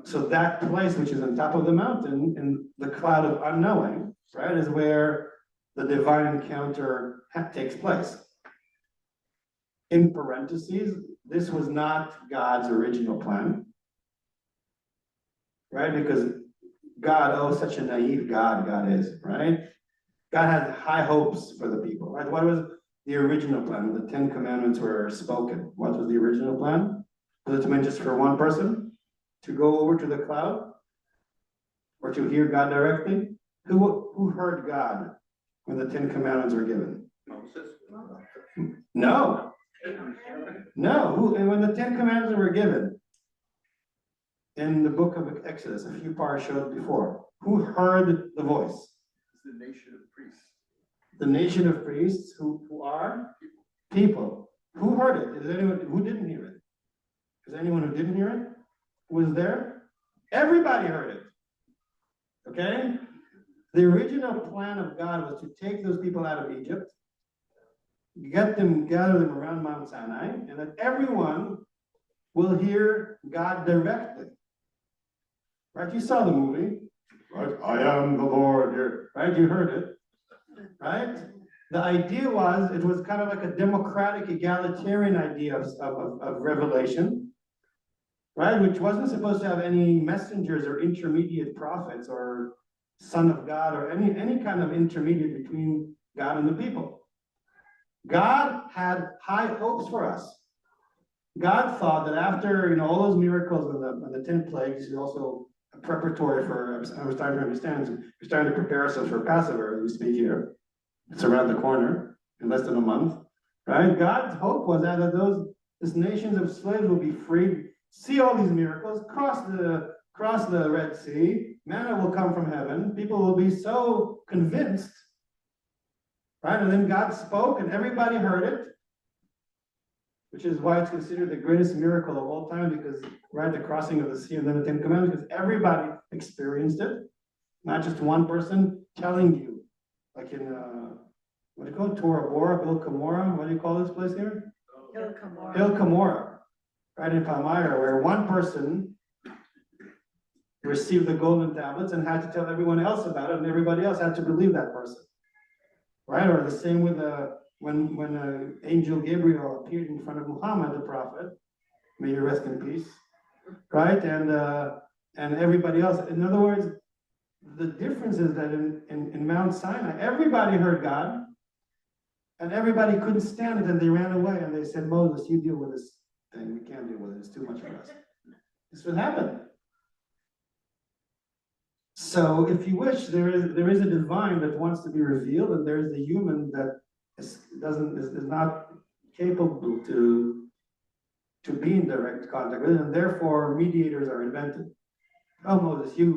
So that place, which is on top of the mountain, in the cloud of unknowing, right, is where the divine encounter takes place. In parentheses, this was not God's original plan, right? Because God, such a naive God is, right? God had high hopes for the people, right? What was the original plan when the 10 Commandments were spoken? What was the original plan? Was it meant just for one person to go over to the cloud or to hear God directly? Who heard God when the 10 Commandments were given? Moses. No. And when the 10 Commandments were given in the book of Exodus, a few parashot before, who heard the voice? It's the nation of priests. The nation of priests who are people. Who heard it? Is anyone who didn't hear it? Is there anyone who didn't hear it? Who was there? Everybody heard it. Okay? The original plan of God was to take those people out of Egypt, gather them around Mount Sinai, and that everyone will hear God directly. Right? You saw the movie, right? I am the Lord here, right? You heard it, right? The idea was, it was kind of like a democratic, egalitarian idea of revelation, right? Which wasn't supposed to have any messengers or intermediate prophets or son of God or any kind of intermediate between God and the people. God had high hopes for us. God thought that after all those miracles and the 10 plagues, is also a preparatory for, I'm starting to understand, we're starting to prepare ourselves for Passover as we speak here. It's around the corner in less than a month, right? God's hope was that these nations of slaves will be freed, see all these miracles, cross the Red Sea, manna will come from heaven, people will be so convinced, right? And then God spoke and everybody heard it, which is why it's considered the greatest miracle of all time, because right, the crossing of the sea and then the 10 Commandments, because everybody experienced it, not just one person telling you, like in, what do you call it, Tora Bora, Bil Kamora, what do you call this place here? Hill Kamora, right in Palmyra, where one person received the golden tablets and had to tell everyone else about it, and everybody else had to believe that person, right? Or the same with when angel Gabriel appeared in front of Muhammad, the prophet, may he rest in peace, right? And everybody else. In other words, the difference is that in Mount Sinai, everybody heard God, and everybody couldn't stand it, and they ran away, and they said, Moses, you deal with this thing. We can't deal with it. It's too much for us. This would happen. So, if you wish, there is a divine that wants to be revealed, and there is the human that is not capable to be in direct contact with it, and therefore mediators are invented. Oh, Moses, you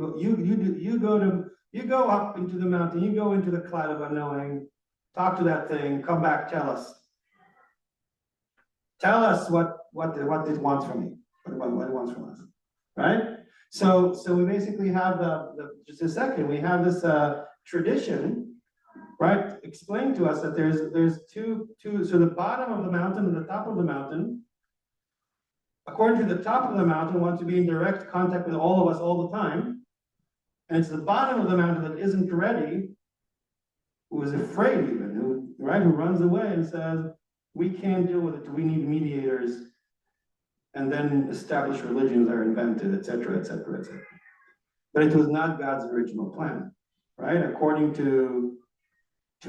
go up into the mountain, you go into the Cloud of Unknowing, talk to that thing, come back, tell us. Tell us what it wants from me, what it wants from us, right? So we basically have just a second, we have this tradition, right? Explain to us that there's two, so the bottom of the mountain and the top of the mountain, according to the top of the mountain, wants to be in direct contact with all of us all the time. And it's the bottom of the mountain that isn't ready, who is afraid even, who runs away and says, we can't deal with it, we need mediators, and then established religions are invented, etc., etc., etc. But it was not God's original plan, right? According to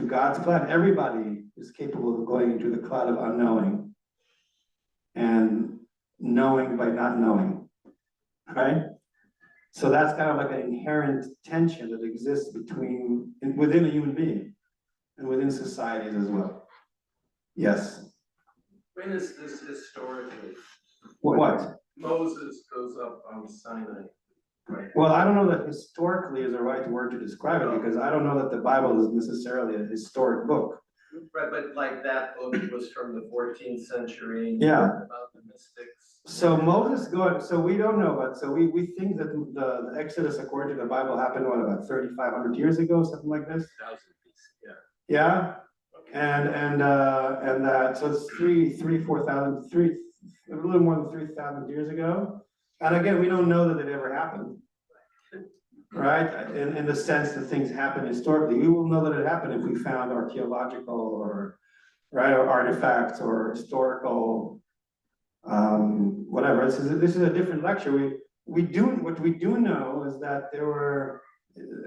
God's plan, everybody is capable of going into the cloud of unknowing and knowing by not knowing, right? So that's kind of like an inherent tension that exists within a human being and within societies as well. Yes? When is this historically? What? Moses goes up on Sinai, right? Well, I don't know that historically is the right word to describe it, because I don't know that the Bible is necessarily a historic book. Right, but like that book was from the 14th century. Yeah. About the mystics. So Moses so we don't know, but so we think that the Exodus according to the Bible happened, about 3,500 years ago, something like this? 1000 BC, yeah. Yeah? And that, so it's 4,000, a little more than 3,000 years ago. And again, we don't know that it ever happened, right? In the sense that things happen historically. We will know that it happened if we found archaeological or artifacts or historical, whatever. This is a different lecture. What we do know is that there were,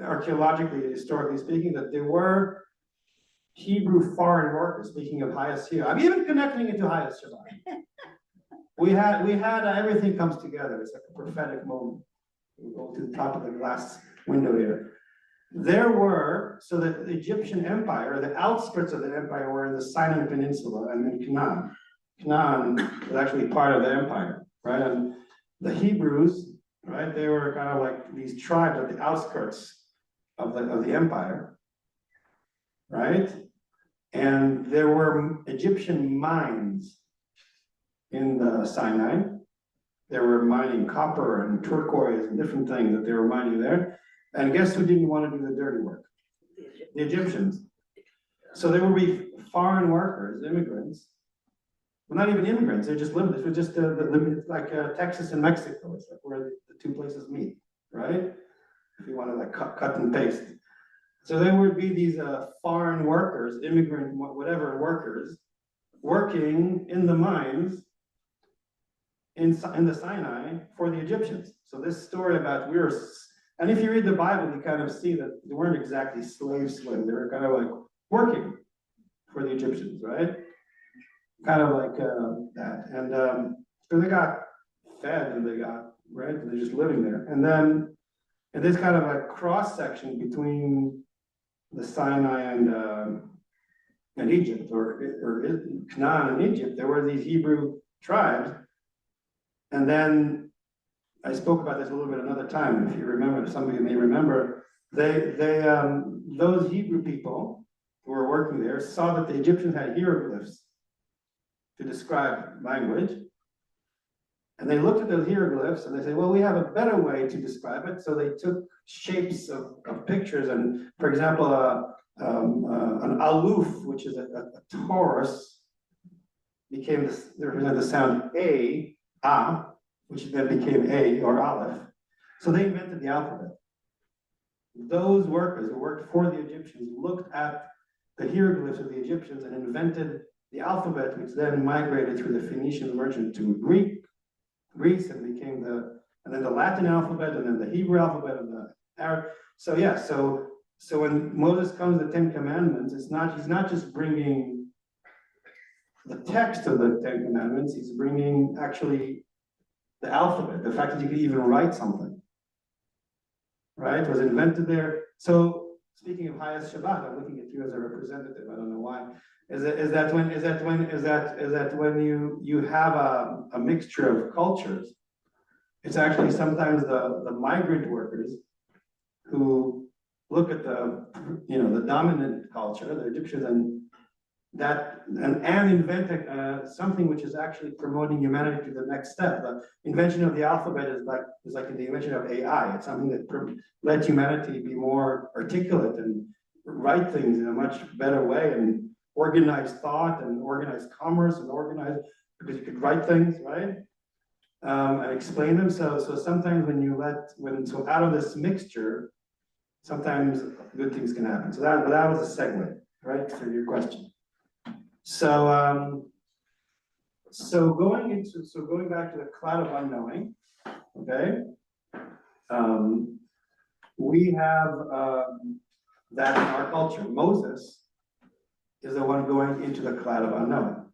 archaeologically, historically speaking, that there were Hebrew foreign workers, speaking of Hayas here. I'm even connecting it to Hayas Shabbat. We had everything comes together. It's like a prophetic moment. We go to the top of the glass window here. So the Egyptian Empire, the outskirts of the empire were in the Sinai Peninsula and in Canaan. Canaan was actually part of the empire, right? And the Hebrews, right, they were kind of like these tribes at the outskirts of the empire, right? And there were Egyptian mines in the Sinai. They were mining copper and turquoise and different things that they were mining there. And guess who didn't want to do the dirty work? the Egyptians. So there would be foreign workers, immigrants, well, not even immigrants, they just lived, it was just like Texas and Mexico, it's like where the two places meet, right? If you want to like cut and paste. So there would be these foreign workers, immigrant, whatever workers, working in the mines in the Sinai for the Egyptians. So this story about and if you read the Bible, you kind of see that they weren't exactly slaves, they were kind of like working for the Egyptians, right? Kind of like that. And so they got fed and they got, right? And they're just living there. And then in this kind of like cross section between the Sinai and Egypt, or Canaan and Egypt, there were these Hebrew tribes. And then I spoke about this a little bit another time, if you remember, some of you may remember, those Hebrew people who were working there saw that the Egyptians had hieroglyphs to describe language. And they looked at those hieroglyphs and they said, well, we have a better way to describe it. So they took shapes of pictures. And for example, an aluf, which is a Taurus, became the sound A, which then became A or Aleph. So they invented the alphabet. Those workers who worked for the Egyptians looked at the hieroglyphs of the Egyptians and invented the alphabet, which then migrated through the Phoenician merchant to Greece, and became and then the Latin alphabet, and then the Hebrew alphabet, and the Arab. So yeah, so when Moses comes to the Ten Commandments, he's not just bringing the text of the Ten Commandments, he's bringing actually the alphabet, the fact that you could even write something, right, was invented there. So speaking of Hayas Shabbat, I'm looking at you as a representative, I don't know why. Is that when you have a mixture of cultures, it's actually sometimes the migrant workers who look at the dominant culture, the Egyptians, and invent something which is actually promoting humanity to the next step. The invention of the alphabet is like the invention of AI. It's something that lets humanity be more articulate and write things in a much better way, and organize thought and organize commerce and because you could write things, right? And explain them. So sometimes so out of this mixture, sometimes good things can happen. So that was a segue, right, for your question. So going back to the Cloud of Unknowing, okay? We have that in our culture. Moses is the one going into the Cloud of Unknowing.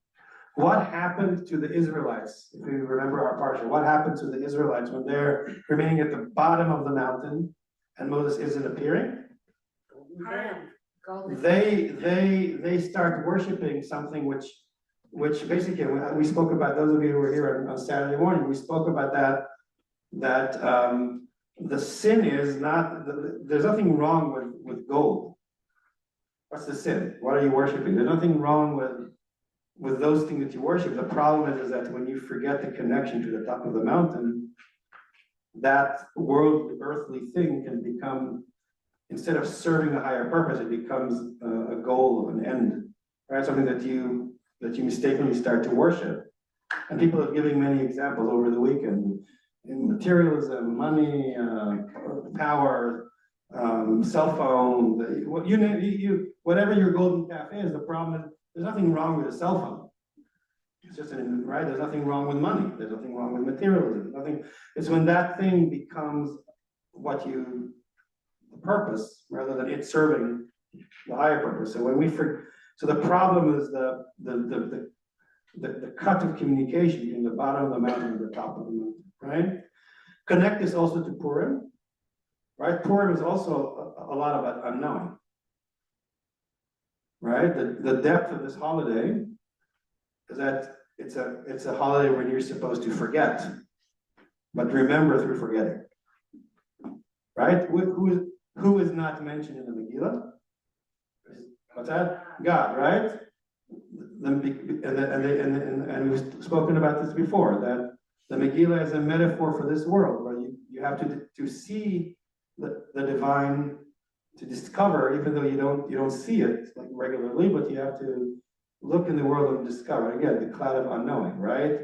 What happened to the Israelites? If you remember our parsha, what happened to the Israelites when they're remaining at the bottom of the mountain and Moses isn't appearing? They start worshiping something which basically we spoke about. Those of you who were here on Saturday morning, we spoke about that the sin is not. There's nothing wrong with gold. What's the sin? What are you worshiping? There's nothing wrong with those things that you worship. The problem is that when you forget the connection to the top of the mountain, that worldly, earthly thing can become, instead of serving a higher purpose, it becomes a goal, an end, right? Something that you mistakenly start to worship. And people are giving many examples over the weekend in materialism, money, power, cell phone, whatever your golden calf is. The problem is there's nothing wrong with a cell phone. It's just right. There's nothing wrong with money. There's nothing wrong with materialism. It's when that thing becomes the purpose rather than it serving the higher purpose. So so the problem is the cut of communication from the bottom of the mountain to the top of the mountain, right? Connect this also to Purim, right? Purim is also a lot about unknowing, right? The depth of this holiday is that it's a holiday when you're supposed to forget, but remember through forgetting, right? Who is not mentioned in the Megillah? What's that? God, right? And we've spoken about this before, that the Megillah is a metaphor for this world, where you have to see the divine to discover, even though you don't see it like regularly, but you have to look in the world of discover. Again, the cloud of unknowing, right?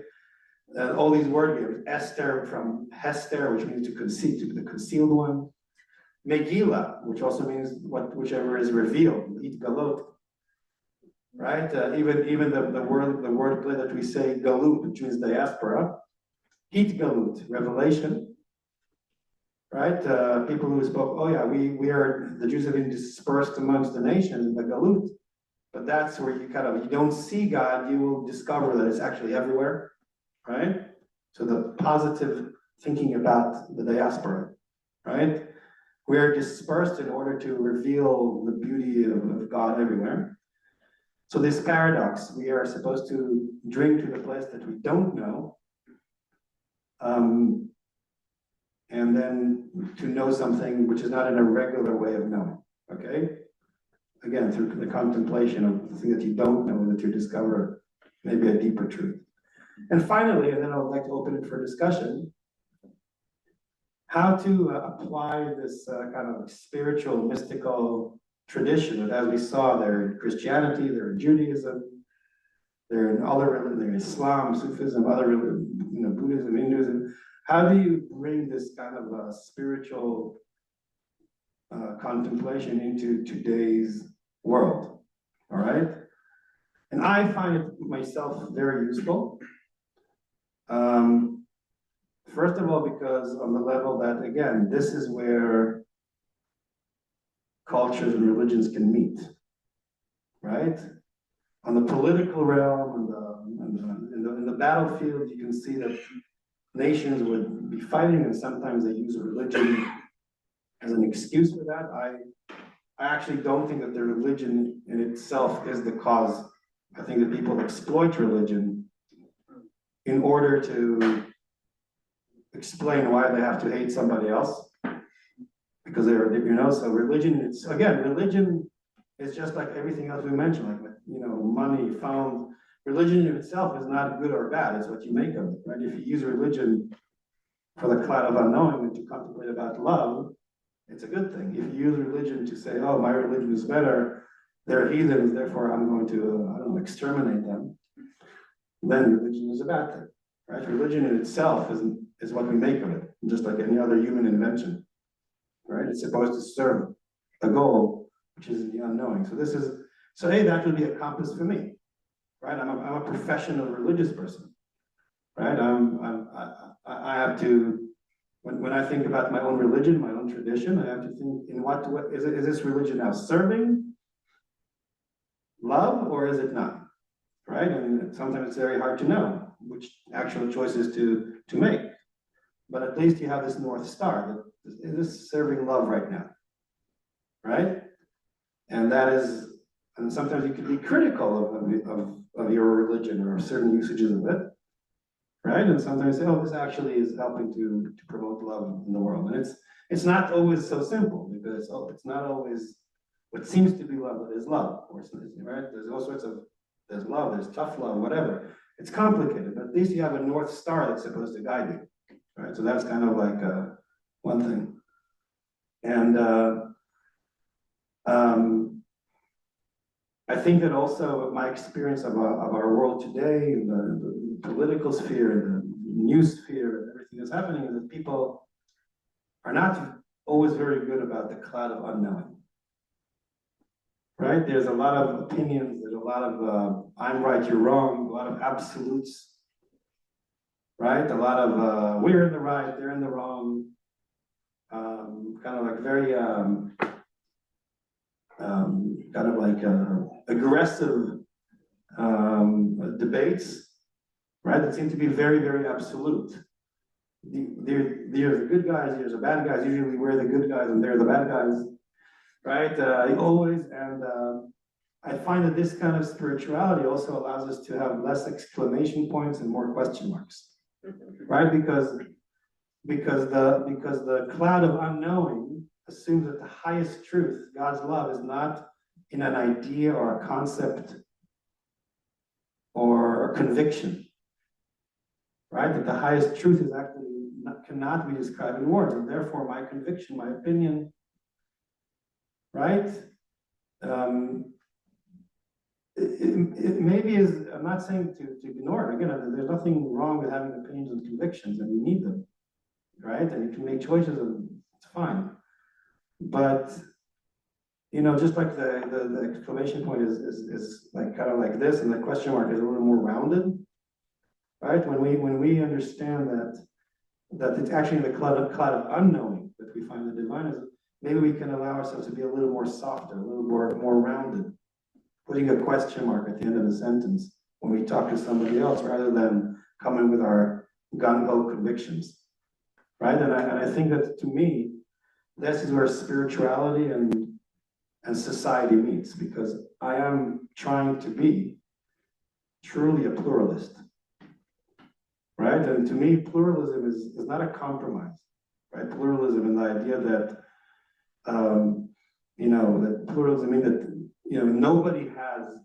And all these word games, Esther from Hester, which means to conceal, to the concealed one. Megillah, which also means whichever is revealed, It galot, right? Even the word play that we say galut, which means diaspora, It galut, revelation, right? People who spoke, oh yeah, the Jews have been dispersed amongst the nations in the galut, but that's where you don't see God, you will discover that it's actually everywhere, right? So the positive thinking about the diaspora, right? We are dispersed in order to reveal the beauty of God everywhere. So this paradox, we are supposed to drink to the place that we don't know, and then to know something which is not in a regular way of knowing, okay? Again, through the contemplation of the thing that you don't know, that you discover maybe a deeper truth. And finally, and then I would like to open it for discussion, how to apply this kind of spiritual, mystical tradition that, as we saw, they're in Christianity, they're in Judaism, they're in other religions, they're in Islam, Sufism, other religions, Buddhism, Hinduism. How do you bring this kind of spiritual contemplation into today's world? All right, and I find it myself very useful. First of all, because on the level that, again, this is where cultures and religions can meet, right? On the political realm, in the battlefield, you can see that nations would be fighting, and sometimes they use religion as an excuse for that. I actually don't think that the religion in itself is the cause. I think that people exploit religion in order to explain why they have to hate somebody else, because they're, so religion is just like everything else we mentioned, like, money, found. Religion in itself is not good or bad, it's what you make of it, right? If you use religion for the cloud of unknowing and to contemplate about love, it's a good thing. If you use religion to say, oh, my religion is better, they're heathens, therefore I'm going to, exterminate them, then religion is a bad thing, right? Religion in itself is what we make of it, just like any other human invention, right? It's supposed to serve a goal, which is the unknowing. So hey, that would be a compass for me, right? I'm a professional religious person, right? I have to, when I think about my own religion, my own tradition, I have to think in what is this religion now serving love, or is it not, right? And sometimes it's very hard to know which actual choices to make. But at least you have this North Star. Is this serving love right now? Right? And that is, and sometimes you can be critical of your religion or certain usages of it. Right? And sometimes say, oh, this actually is helping to promote love in the world. And it's not always so simple, because it's not always what seems to be love that is love. Or right? There's all sorts of, there's love, there's tough love, whatever. It's complicated, but at least you have a North Star that's supposed to guide you. Right, so that's kind of like one thing. And I think that also my experience of our world today, the political sphere, the news sphere, and everything that's happening, is that people are not always very good about the cloud of unknowing. Right? There's a lot of opinions, there's a lot of I'm right, you're wrong, a lot of absolutes. Right? A lot of we're in the right, they're in the wrong, kind of like very kind of like aggressive debates, right? That seem to be very, very absolute. There's the good guys, there's the bad guys. Usually we're the good guys and they're the bad guys, right? Always, and I find that this kind of spirituality also allows us to have less exclamation points and more question marks. Right, because the cloud of unknowing assumes that the highest truth, God's love, is not in an idea or a concept or a conviction. Right, that the highest truth is actually cannot be described in words, and therefore my conviction, my opinion, right? It maybe is, I'm not saying to ignore it, again, there's nothing wrong with having opinions and convictions, and you need them, right? And you can make choices, and it's fine. But, you know, just like the exclamation point is like kind of like this, and the question mark is a little more rounded, right? When we understand that it's actually the cloud of unknowing that we find the divine, is maybe we can allow ourselves to be a little more softer, a little more rounded, putting a question mark at the end of the sentence when we talk to somebody else, rather than coming with our gung-ho convictions, right? And I think that, to me, this is where spirituality and society meets, because I am trying to be truly a pluralist, right? And to me, pluralism is not a compromise, right? Pluralism and the idea that, you know, that pluralism means that, you know, nobody has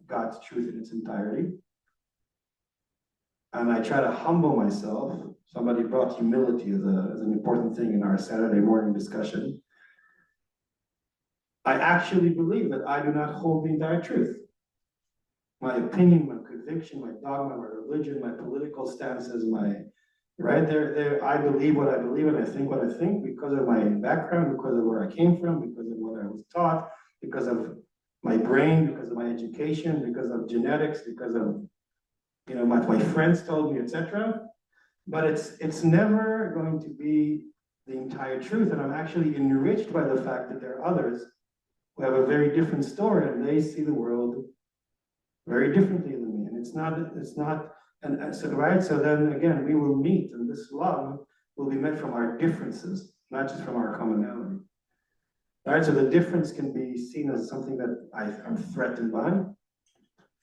God's truth in its entirety. And I try to humble myself. Somebody brought humility as an important thing in our Saturday morning discussion. I actually believe that I do not hold the entire truth. My opinion, my conviction, my dogma, my religion, my political stances, right there, I believe what I believe and I think what I think because of my background, because of where I came from, because of what I was taught, because of my brain, because of my education, because of genetics, because of, you know, what my friends told me, etc. But it's never going to be the entire truth, and I'm actually enriched by the fact that there are others who have a very different story, and they see the world very differently than me. And it's not, and so, right? So then again, we will meet, and this love will be met from our differences, not just from our commonality. All right, so the difference can be seen as something that I'm threatened by,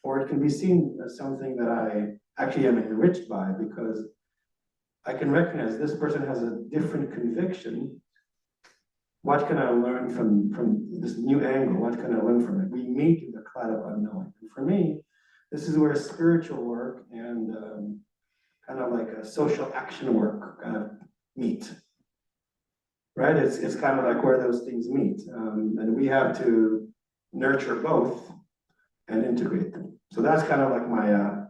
or it can be seen as something that I actually am enriched by, because I can recognize this person has a different conviction. What can I learn from this new angle? What can I learn from it? We meet in the cloud of unknowing. And for me, this is where spiritual work and kind of like a social action work kind of meet. Right? It's kind of like where those things meet. And we have to nurture both and integrate them. So that's kind of like my,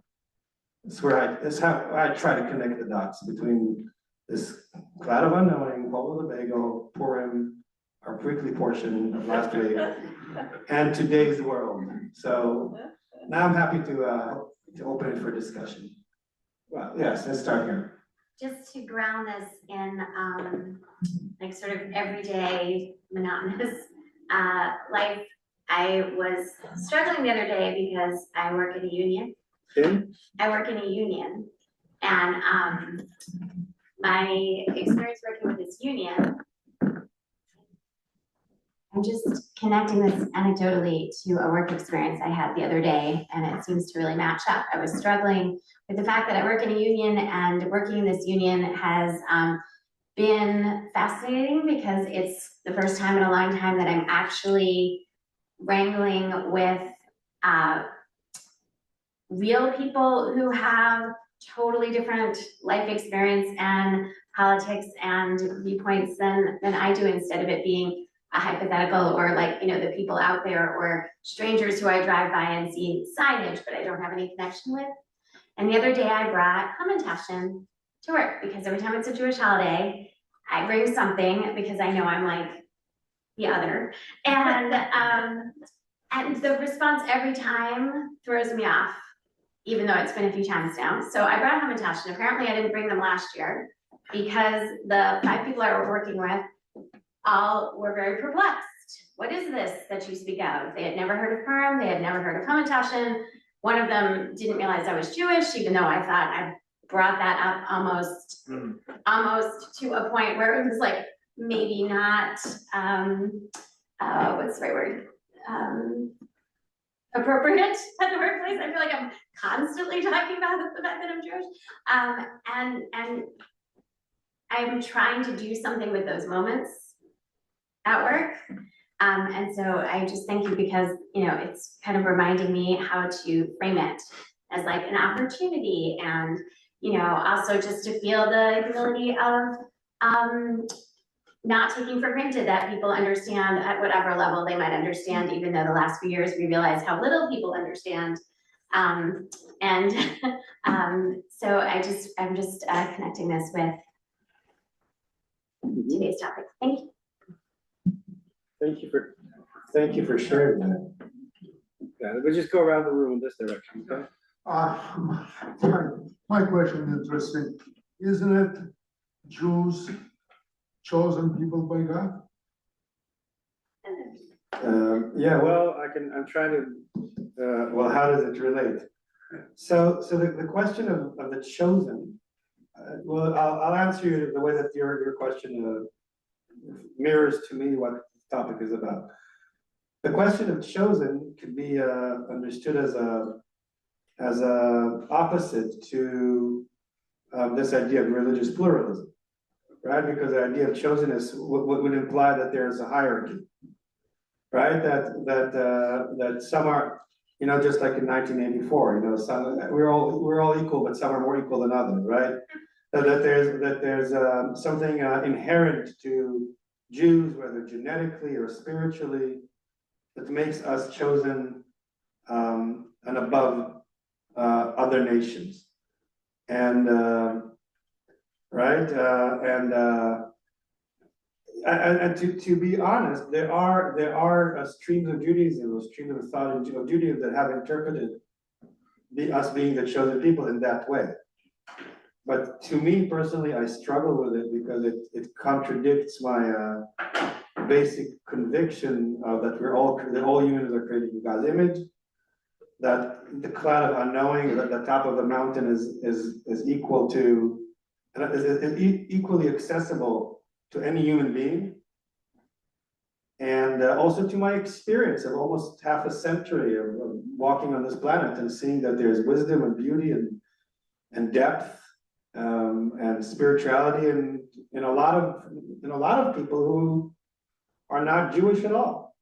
that's how I try to connect the dots between this cloud of unknowing, Bowl of the Bagel, Purim, our prickly portion of last week, and today's world. So now I'm happy to open it for discussion. Well, yes, let's start here. Just to ground this in like sort of everyday monotonous life, I was struggling the other day because I work in a union. I work in a union, and my experience working with this union, I'm just connecting this anecdotally to a work experience I had the other day, and it seems to really match up. I was struggling with the fact that I work in a union, and working in this union has been fascinating because it's the first time in a long time that I'm actually wrangling with real people who have totally different life experience and politics and viewpoints than I do, instead of it being a hypothetical, or like, you know, the people out there or strangers who I drive by and see signage, but I don't have any connection with. And the other day I brought hamantaschen to work, because every time it's a Jewish holiday, I bring something because I know I'm like the other. And the response every time throws me off, even though it's been a few times now. So I brought hamantaschen. Apparently I didn't bring them last year because the 5 people I were working with all were very perplexed. What is this that you speak of? They had never heard of Purim. They had never heard of hamantaschen. One of them didn't realize I was Jewish, even though I thought I brought that up almost to a point where it was like maybe not, what's the right word? Appropriate at the workplace. I feel like I'm constantly talking about the fact that I'm Jewish. And I'm trying to do something with those moments at work. And so I just thank you, because, you know, it's kind of reminding me how to frame it as like an opportunity, and, you know, also just to feel the humility of not taking for granted that people understand at whatever level they might understand, even though the last few years we realized how little people understand. And so I'm just connecting this with today's topic. Thank you. Thank you for sharing that. Yeah, we'll just go around the room in this direction, okay? My question is interesting. Isn't it Jews chosen people by God? Yeah, well, I'm trying to, well, how does it relate? So the question of the chosen, well, I'll answer you the way that your question mirrors to me what the topic is about. The question of chosen can be understood as a opposite to this idea of religious pluralism, right? Because the idea of chosenness would imply that there's a hierarchy, right? That some are, you know, just like in 1984, you know, some we're all equal, but some are more equal than others, right? That there's something inherent to Jews, whether genetically or spiritually, that makes us chosen and above other nations, and right, and to be honest, there are streams of Judaism, or streams of thought of Judaism that have interpreted us being the chosen people in that way. But to me personally, I struggle with it because it contradicts my basic conviction that all humans are created in God's image, that the cloud of unknowing, that the top of the mountain is equal to, is equally accessible to any human being, and also to my experience of almost half a century of walking on this planet and seeing that there's wisdom and beauty and depth and spirituality in a lot of people who are not Jewish at all.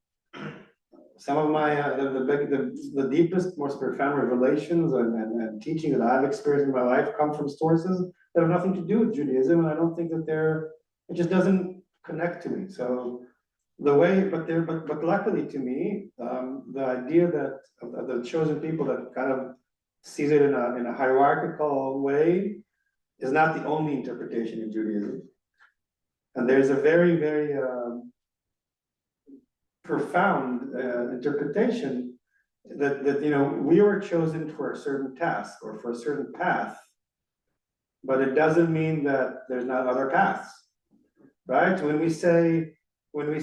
Some of my the deepest, most profound revelations and teaching that I've experienced in my life come from sources that have nothing to do with Judaism, and I don't think that it just doesn't connect to me. So the way, but luckily to me, the idea that of the chosen people that kind of sees it in a hierarchical way is not the only interpretation in Judaism. And there's a very, very profound interpretation that you know, we were chosen for a certain task or for a certain path, but it doesn't mean that there's not other paths, right? When we when we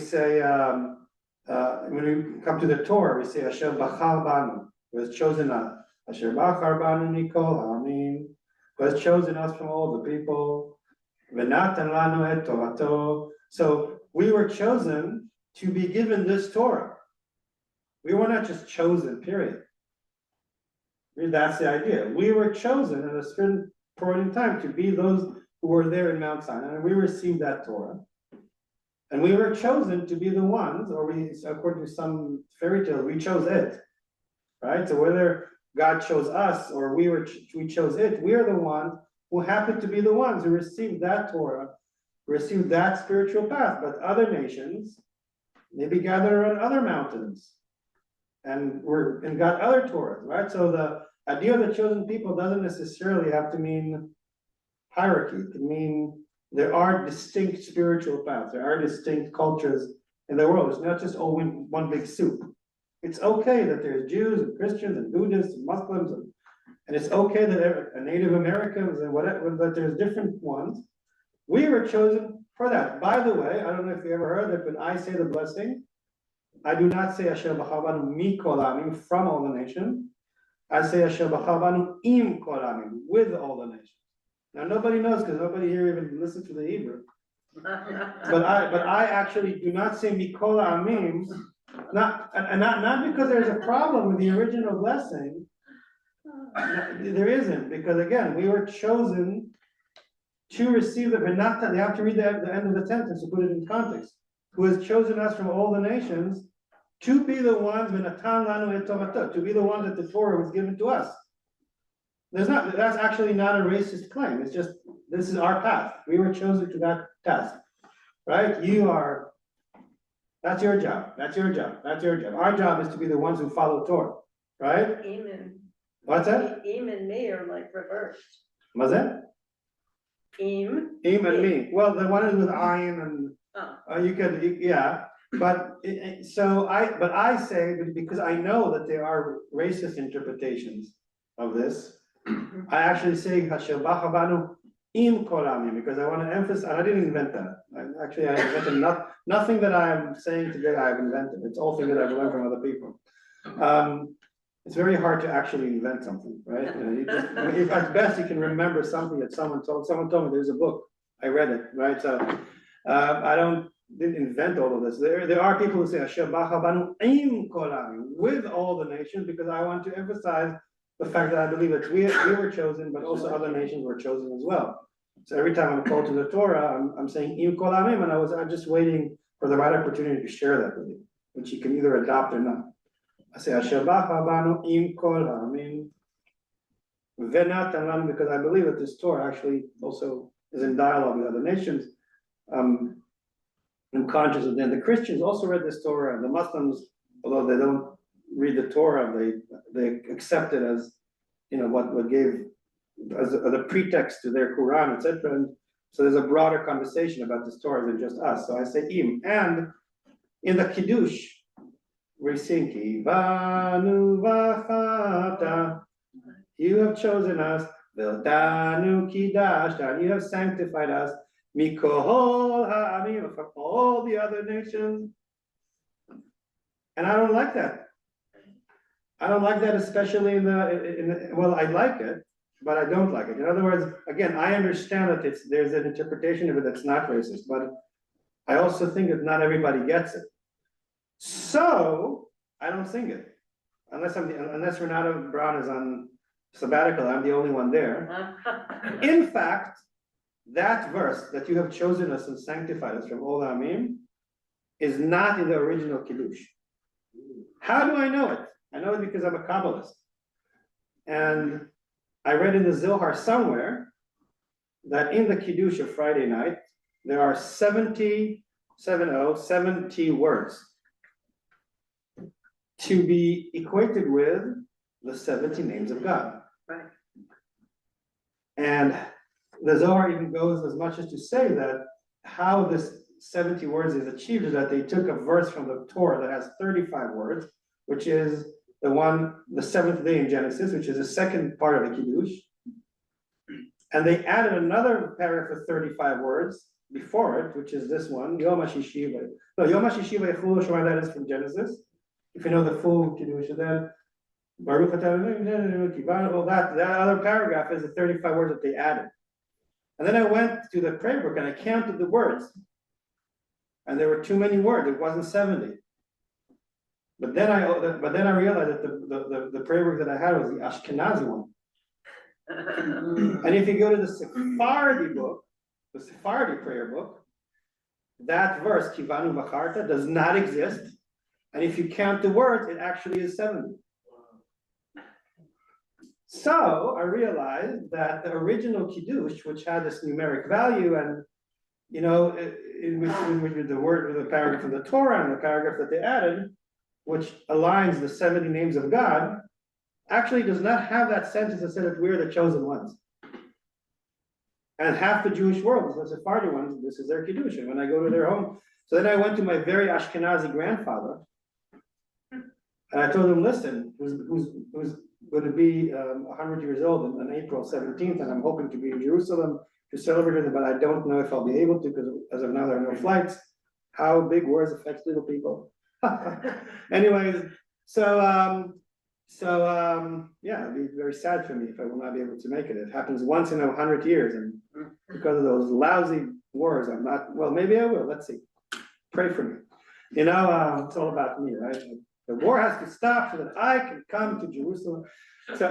come to the Torah, we say Asher Bachar Banu, who has chosen us. Asher Bachar Banu Nikol Ha'amim, who has chosen us from all the people. V'natan lanu et Torato. So we were chosen to be given this Torah. We were not just chosen, period. That's the idea. We were chosen at a certain point in time to be those who were there in Mount Sinai, and we received that Torah. And we were chosen to be the ones, or we, according to some fairy tale, we chose it, right? So whether God chose us or we chose it, we are the ones who happened to be the ones who received that Torah, received that spiritual path. But other nations maybe gather on other mountains and got other Torahs, right? So the idea of the chosen people doesn't necessarily have to mean hierarchy. It can mean there are distinct spiritual paths. There are distinct cultures in the world. It's not just all one big soup. It's okay that there's Jews and Christians and Buddhists and Muslims, and it's okay that Native Americans and whatever, that there's different ones. We were chosen for that. By the way, I don't know if you ever heard that when I say the blessing, I do not say Asher B'chavanu mikol amim, from all the nations. I say Asher B'chavanu im kol amim, with all the nations. Now nobody knows because nobody here even listens to the Hebrew. But I actually do not say mikol amim, not because there's a problem with the original blessing. There isn't, because again, we were chosen to receive the Venata. You have to read the end of the sentence to put it in context. Who has chosen us from all the nations to be the ones, Venatan lanu et Torah, to be the ones that the Torah was given to us. That's actually not a racist claim. It's just, this is our path. We were chosen to that task, right? That's your job, that's your job, that's your job. Our job is to be the ones who follow Torah, right? Im What's that? and me are like reversed. What's that? Im. And me. Well, the one is with ayin and Oh. you could, yeah, but but I say that because I know that there are racist interpretations of this. I actually say Hashem Bachabanu im Korami because I want to emphasize, and I didn't invent that. I invented nothing that I'm saying today I've invented. It's all things that I've learned from other people. It's very hard to actually invent something, right? If at best you can remember something that someone told me there's a book, I read it, right? So I didn't invent all of this. There are people who say Asher Bachabanu im Korami with all the nations because I want to emphasize the fact that I believe that we were chosen, but also other nations were chosen as well. So every time I'm called to the Torah, I'm saying im kol hamim, and I'm just waiting for the right opportunity to share that with you, which you can either adopt or not. I say Asher banu im kol hamim venatan lanu, because I believe that this Torah actually also is in dialogue with other nations. I'm conscious of them. The Christians also read this Torah, and the Muslims, although they don't read the Torah, they accept it as, what gave as a pretext to their Quran, etc. And so there's a broader conversation about this Torah than just us. So I say im, and in the Kiddush, we're saying Kivanu v'chata, you have chosen us, v'danu kidashta, you have sanctified us, mikol ha'amim, from all the other nations. And I don't like that. I don't like that, especially in the well, I like it, but I don't like it. In other words, again, I understand that there's an interpretation of it that's not racist, but I also think that not everybody gets it. So I don't sing it. Unless Renata Brown is on sabbatical, I'm the only one there. In fact, that verse that you have chosen us and sanctified us from all Amim is not in the original Kiddush. How do I know it? I know it because I'm a Kabbalist. And I read in the Zohar somewhere that in the Kiddush of Friday night, there are 70 words to be equated with the 70 names of God. Right. And the Zohar even goes as much as to say that how this 70 words is achieved is that they took a verse from the Torah that has 35 words, which is the seventh day in Genesis, which is the second part of the Kiddush. And they added another paragraph of 35 words before it, which is this one, Yom HaShishiva. No, Yom HaShishiva Yechulu Shema, that is from Genesis. If you know the full Kiddush, then Baruch Atah, all that other paragraph is the 35 words that they added. And then I went to the prayer book and I counted the words. And there were too many words, it wasn't 70. But then I realized that the prayer book that I had was the Ashkenazi one. And if you go to the Sephardi book, the Sephardi prayer book, that verse, Kivanu V'charta, does not exist. And if you count the words, it actually is 70. So I realized that the original Kiddush, which had this numeric value, and in which the paragraph of the Torah and the paragraph that they added, which aligns the 70 names of God, actually does not have that sentence that says that we're the chosen ones. And half the Jewish world, the Sephardi ones, this is their Kiddush. And when I go to their home, so then I went to my very Ashkenazi grandfather, and I told him, listen, who's going to be 100 years old on April 17th, and I'm hoping to be in Jerusalem to celebrate it, but I don't know if I'll be able to, because as of now there are no flights. How big wars affects little people. Anyways, so yeah, it'd be very sad for me if I will not be able to make it. It happens once in 100 years, and because of those lousy wars, I'm not, well, maybe I will, let's see. Pray for me. It's all about me, right? The war has to stop so that I can come to Jerusalem. When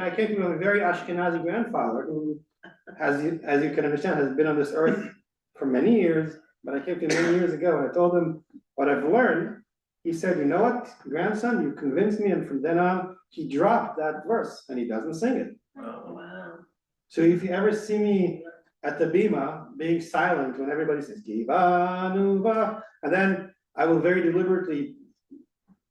I came to my very Ashkenazi grandfather, who, as you can understand, has been on this earth for many years, but I came to him many years ago and I told him what I've learned. He said, you know what, grandson, you convinced me, and from then on, he dropped that verse and he doesn't sing it. Wow. So if you ever see me at the bima being silent when everybody says Gibanuba, and then I will very deliberately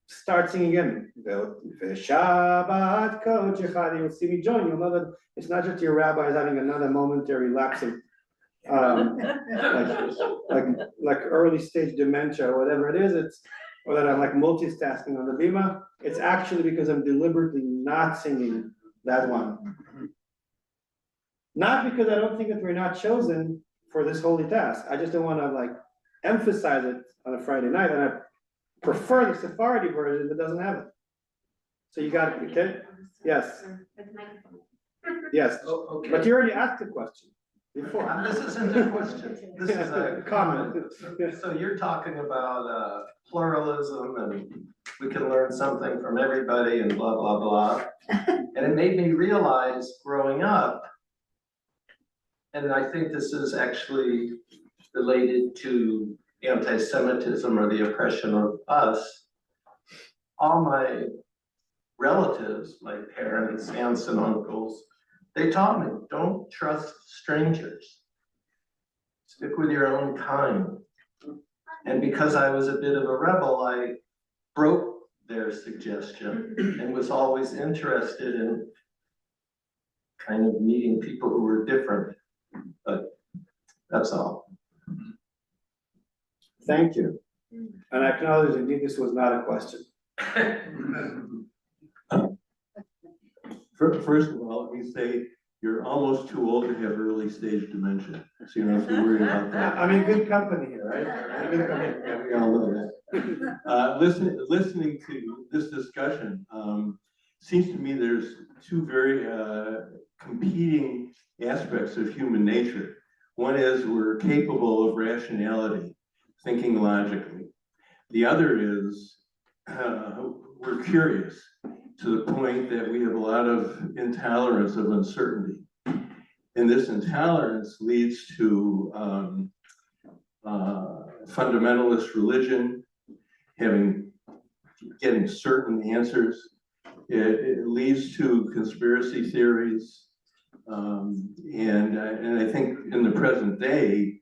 start singing again. Shabbat Kodesh Echad. You'll see me join. You'll know that it's not just your rabbi is having another momentary lapse of like early stage dementia or whatever it is. It's or that I'm like multitasking on the bima. It's actually because I'm deliberately not singing that one. Not because I don't think that we're not chosen for this holy task. I just don't want to like emphasize it on a Friday night, and I prefer the Sephardi version that doesn't have it. So you got it, okay? Yes. Yes. Oh, okay. But you already asked the question before. This isn't a question, this is a comment. Yes. So you're talking about pluralism and we can learn something from everybody and blah, blah, blah. And it made me realize growing up, and I think this is actually related to anti-Semitism or the oppression of us. All my relatives, my parents, aunts and uncles, they taught me, don't trust strangers. Stick with your own kind. And because I was a bit of a rebel, I broke their suggestion and was always interested in kind of meeting people who were different. But that's all. Thank you. And I acknowledge indeed this was not a question. First of all, let me say, you're almost too old to have early stage dementia, so you don't have to worry about that. I'm in good company here, right? I'm in good company. Yeah, we all know that. Listening to this discussion, seems to me there's two very competing aspects of human nature. One is we're capable of rationality, thinking logically. The other is we're curious to the point that we have a lot of intolerance of uncertainty. And this intolerance leads to fundamentalist religion, getting certain answers. It leads to conspiracy theories. And I think in the present day,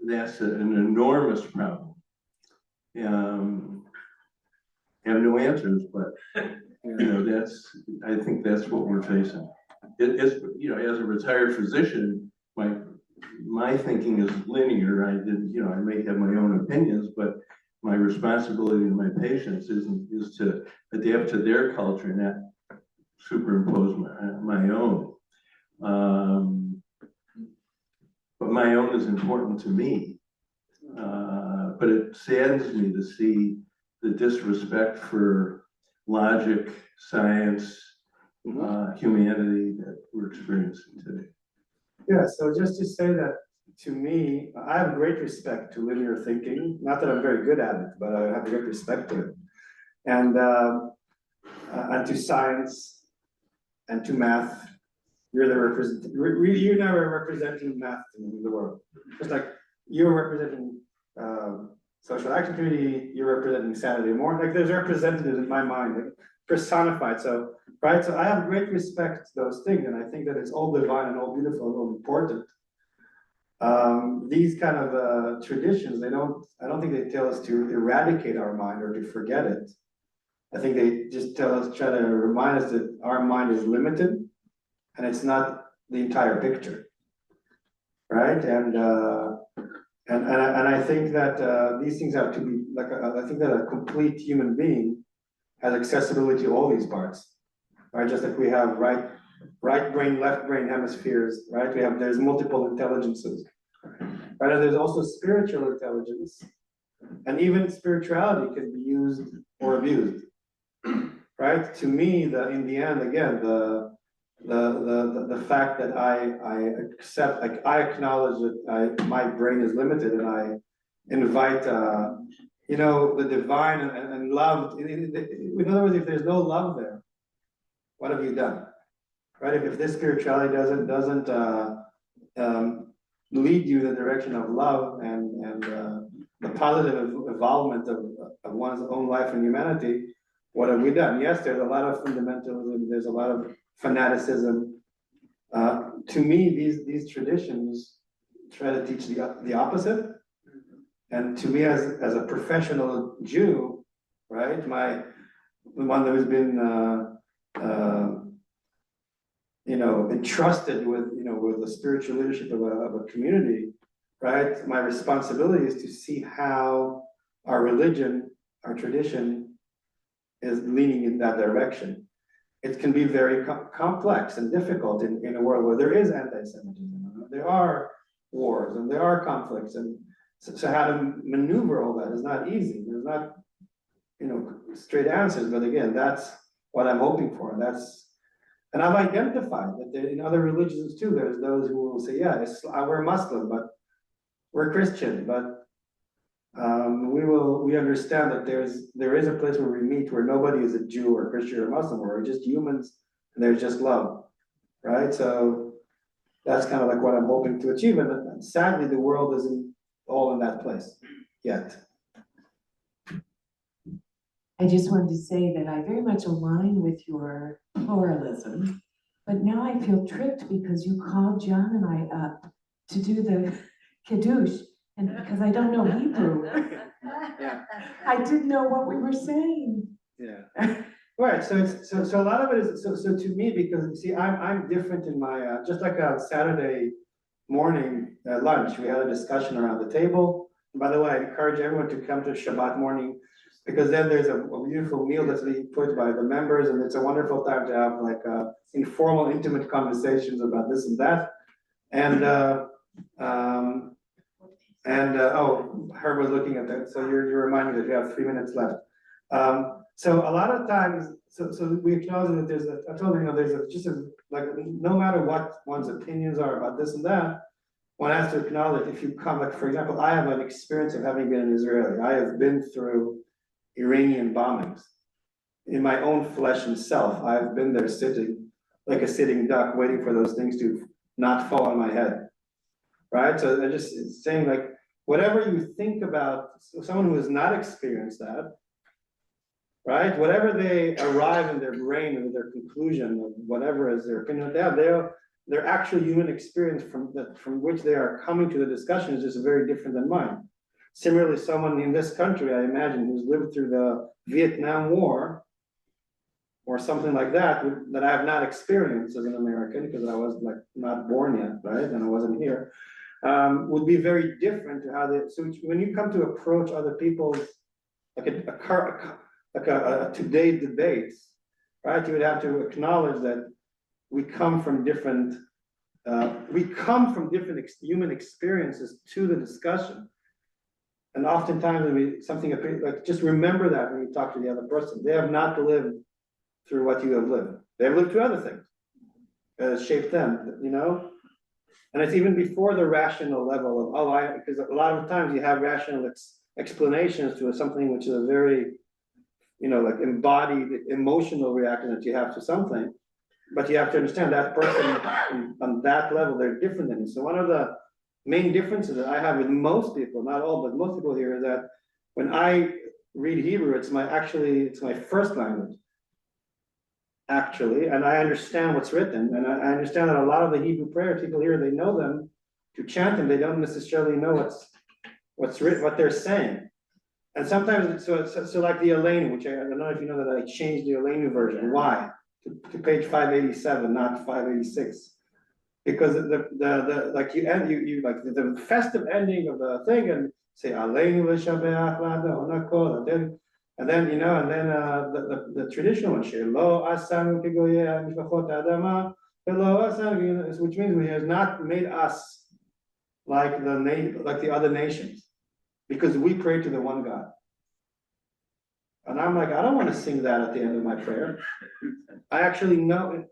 that's an enormous problem. Have no answers, but I think that's what we're facing. As a retired physician, my thinking is linear. I may have my own opinions, but my responsibility to my patients is to adapt to their culture and not superimpose my own. But my own is important to me. But it saddens me to see the disrespect for logic, science, humanity that we're experiencing today. Yeah, so just to say that to me, I have great respect to linear thinking. Not that I'm very good at it, but I have great respect to it. And to science and to math. You're never representing math in the world. Just like you're representing social action committee, you're representing Saturday morning. Like there's representatives in my mind, like personified. So right, so I have great respect to those things, and I think that it's all divine and all beautiful and all important. These kind of traditions, I don't think they tell us to eradicate our mind or to forget it. I think they just try to remind us that our mind is limited and it's not the entire picture, right? And I think that these things have to be like I think that a complete human being has accessibility to all these parts, right? Just like we have right brain, left brain hemispheres, right? There's multiple intelligences, right? And there's also spiritual intelligence, and even spirituality can be used or abused, right? To me, in the end, again, the fact that I accept, like I acknowledge that my brain is limited, and I invite the divine and love. In other words, if there's no love there, what have you done, right? If this spirituality doesn't lead you in the direction of love and the positive involvement of one's own life and humanity, what have we done? Yes, there's a lot of fundamentalism, there's a lot of fanaticism, To me, these traditions try to teach the opposite. And to me, as a professional Jew, right, the one that has been, entrusted with, with the spiritual leadership of a community, right? My responsibility is to see how our religion, our tradition is leaning in that direction. It can be very complex and difficult in a world where there is anti-Semitism, there are wars and there are conflicts, and so how to maneuver all that is not easy. There's not, straight answers, but again, that's what I'm hoping for. And I've identified that in other religions too, there's those who will say, yeah, we're Muslim, but we're Christian, but we understand that there is a place where we meet where nobody is a Jew or Christian or Muslim, we're just humans and there's just love, right? So that's kind of like what I'm hoping to achieve, and sadly the world isn't all in that place yet. I just wanted to say that I very much align with your pluralism, but now I feel tricked because you called John and I up to do the Kiddush, and because I don't know Hebrew, Yeah. I didn't know what we were saying. Yeah. Right. So a lot of it is so to me, because see, I'm different in my just like a Saturday morning lunch, we had a discussion around the table. And by the way, I encourage everyone to come to Shabbat morning, because then there's a beautiful meal that's being put by the members, and it's a wonderful time to have like informal, intimate conversations about this and that. And oh, Herb was looking at that, so you're reminding me that we have 3 minutes left. So a lot of times, so we acknowledge that I told you, there's like, no matter what one's opinions are about this and that, one has to acknowledge if you come, like, for example, I have an experience of having been an Israeli. I have been through Iranian bombings in my own flesh and self. I've been there sitting like a sitting duck, waiting for those things to not fall on my head, right? So I just saying, like, whatever you think about someone who has not experienced that, right? Whatever they arrive in their brain and their conclusion of whatever is their opinion, their actual human experience from which they are coming to the discussion is just very different than mine. Similarly, someone in this country, I imagine, who's lived through the Vietnam War or something like that, that I have not experienced as an American, because I was like not born yet, right? And I wasn't here, would be very different to how they, so when you come to approach other people's, like a today's debates, right? You would have to acknowledge that we come from different human experiences to the discussion. And oftentimes something like, just remember that when you talk to the other person, they have not lived through what you have lived. They have lived through other things that has shaped them, And it's even before the rational level of, because a lot of times you have rational explanations to something which is a very, like embodied emotional reaction that you have to something. But you have to understand that person on that level, they're different than you. So one of the main differences that I have with most people, not all, but most people here, is that when I read Hebrew, it's my first language, actually, and I understand what's written, and I understand that a lot of the Hebrew prayers, people here, they know them to chant them, they don't necessarily know what's written, what they're saying. And sometimes, so like the Elenu, which I don't know if you know that I changed the Elenu version. Why? To page 587, not 586. Because the like you end you like the festive ending of the thing and say Aleinu l'shabeach la'adon, and then the traditional one, Shelo asanu kegoyei mishpachot adama, Shelo asanu, which means he has not made us like the other nations, because we pray to the one God. And I'm like, I don't want to sing that at the end of my prayer. I actually know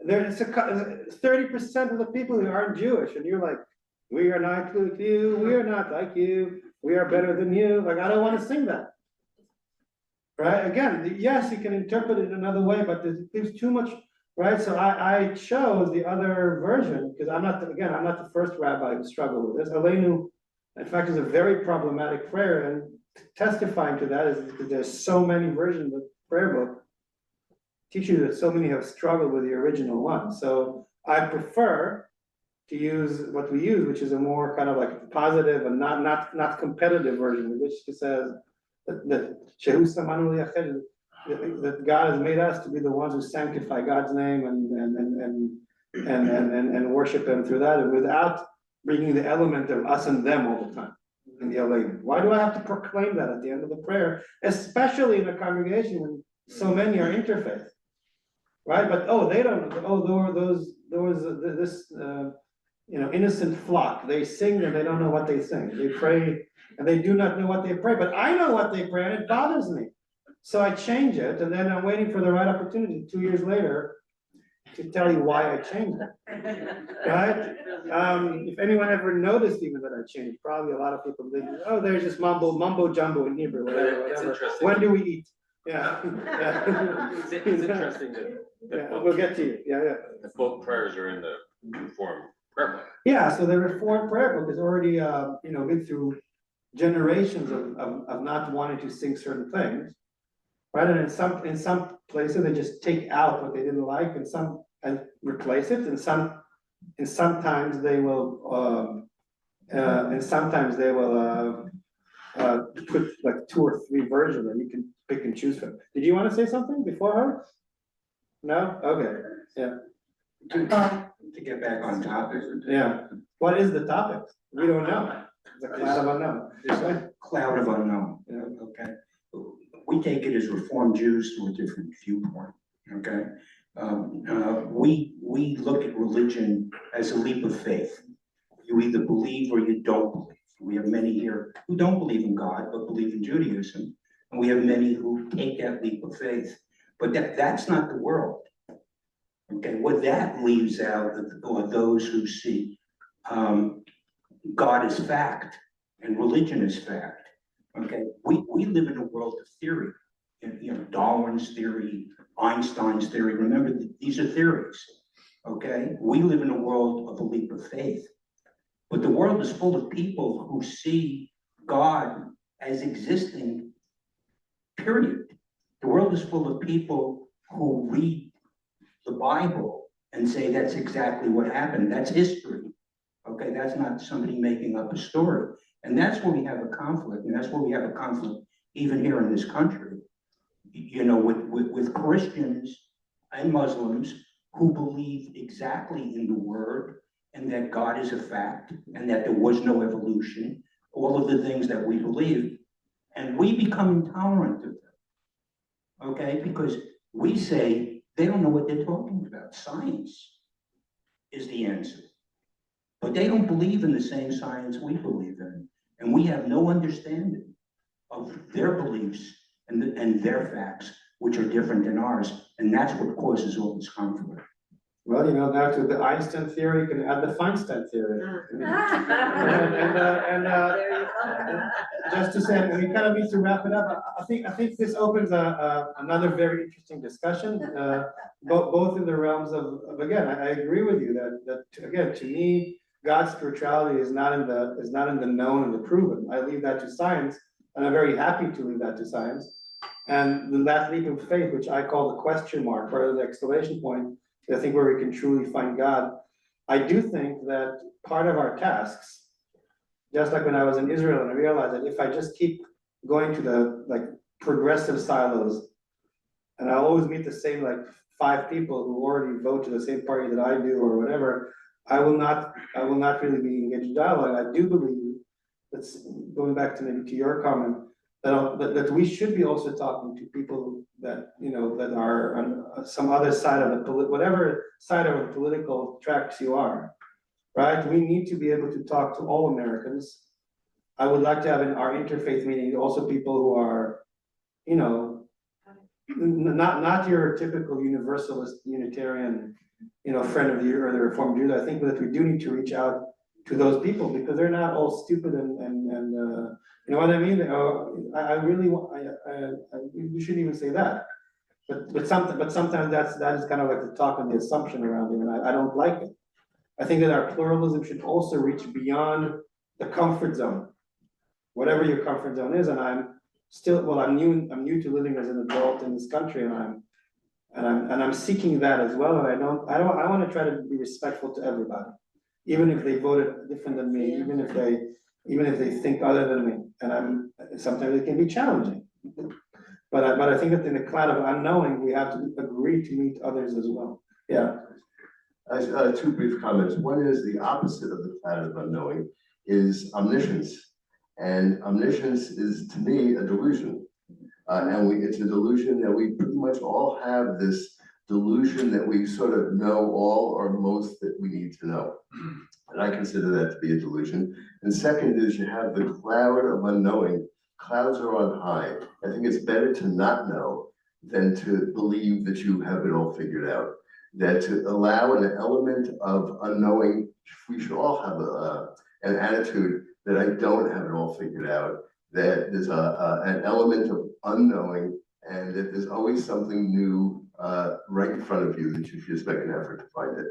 there's 30% of the people who aren't Jewish, and you're like, we are not like you, we are not like you, we are better than you. Like, I don't want to sing that. Right? Again, yes, you can interpret it another way, but there's too much, right? So I chose the other version because I'm not the first rabbi who struggled with this. Aleinu, in fact, is a very problematic prayer, and testifying to that is because there's so many versions of the prayer book teach you that so many have struggled with the original one. So I prefer to use what we use, which is a more kind of like positive and not competitive version, which says that God has made us to be the ones who sanctify God's name and worship Him through that, and without bringing the element of us and them all the time in the Elohim. Why do I have to proclaim that at the end of the prayer, especially in a congregation when so many are interfaith, right? But they don't. There was this innocent flock. They sing and they don't know what they sing. They pray and they do not know what they pray. But I know what they pray, and it bothers me. So I change it, and then I'm waiting for the right opportunity 2 years later to tell you why I changed it. Right? If anyone ever noticed even that I changed, probably a lot of people think, oh, there's just mumbo jumbo in Hebrew, whatever. interesting. When do we eat? Yeah. It's interesting that We'll get to you. Yeah. The both prayers are in the Reformed prayer book. Yeah, so the Reformed prayer book has already, been through generations of not wanting to sing certain things. Right, and in some places they just take out what they didn't like, and replace it, and sometimes they will put like 2 or 3 versions, and you can pick and choose from. Did you want to say something before her? No? Okay, yeah. To get back on topic. Yeah. What is the topic? We don't know. It's a cloud of unknown. There's a cloud of unknown. Okay. We take it as Reformed Jews to a different viewpoint. Okay. We look at religion as a leap of faith. You either believe or you don't believe. We have many here who don't believe in God but believe in Judaism, and we have many who take that leap of faith. But that's not the world. Okay, what that leaves out are those who see God as fact and religion as fact. Okay, we live in a world of theory. Darwin's theory, Einstein's theory. Remember, these are theories. Okay, we live in a world of a leap of faith. But the world is full of people who see God as existing, period. The world is full of people who read the Bible and say that's exactly what happened. That's history. Okay, that's not somebody making up a story. And that's where we have a conflict, and that's where we have a conflict even here in this country. With Christians and Muslims who believe exactly in the Word and that God is a fact and that there was no evolution, all of the things that we believe, and we become intolerant of them, okay? Because we say they don't know what they're talking about. Science is the answer. But they don't believe in the same science we believe in, and we have no understanding of their beliefs and their facts, which are different than ours, and that's what causes all this conflict. Well, now to the Einstein theory, you can add the Feinstein theory. Just to say, and we kind of need to wrap it up. I think this opens another very interesting discussion, both in the realms of again, I agree with you that again, to me, God's spirituality is not in the known and the proven. I leave that to science, and I'm very happy to leave that to science. And then that leap of faith, which I call the question mark, or the exclamation point, I think where we can truly find God. I do think that part of our tasks, just like when I was in Israel and I realized that if I just keep going to the progressive silos, and I always meet the same 5 people who already vote to the same party that I do or whatever, I will not really be engaged in dialogue. I do believe that's going back to maybe to your comment that we should be also talking to people that that are on some other side of whatever side of the political tracks you are, right? We need to be able to talk to all Americans. I would like to have in our interfaith meeting also people who are, not your typical universalist Unitarian, friend of the year or the Reformed Jews. I think that we do need to reach out to those people because they're not all stupid and you know what I mean? I really want. We shouldn't even say that, but sometimes that is kind of like the talk and the assumption around it, and I don't like it. I think that our pluralism should also reach beyond the comfort zone, whatever your comfort zone is. And I'm new to living as an adult in this country, and And I'm seeking that as well, and I want to try to be respectful to everybody, even if they voted different than me, even if they think other than me, and sometimes it can be challenging. But I think that in the cloud of unknowing, we have to agree to meet others as well. Yeah. Two brief comments. One is the opposite of the cloud of unknowing is omniscience. And omniscience is, to me, a delusion. It's a delusion that we pretty much all have, this delusion that we sort of know all or most that we need to know. And I consider that to be a delusion. And second is you have the cloud of unknowing. Clouds are on high. I think it's better to not know than to believe that you have it all figured out. That to allow an element of unknowing, we should all have an attitude that I don't have it all figured out, that there's an element of unknowing, and that there's always something new right in front of you that you should just make an effort to find it.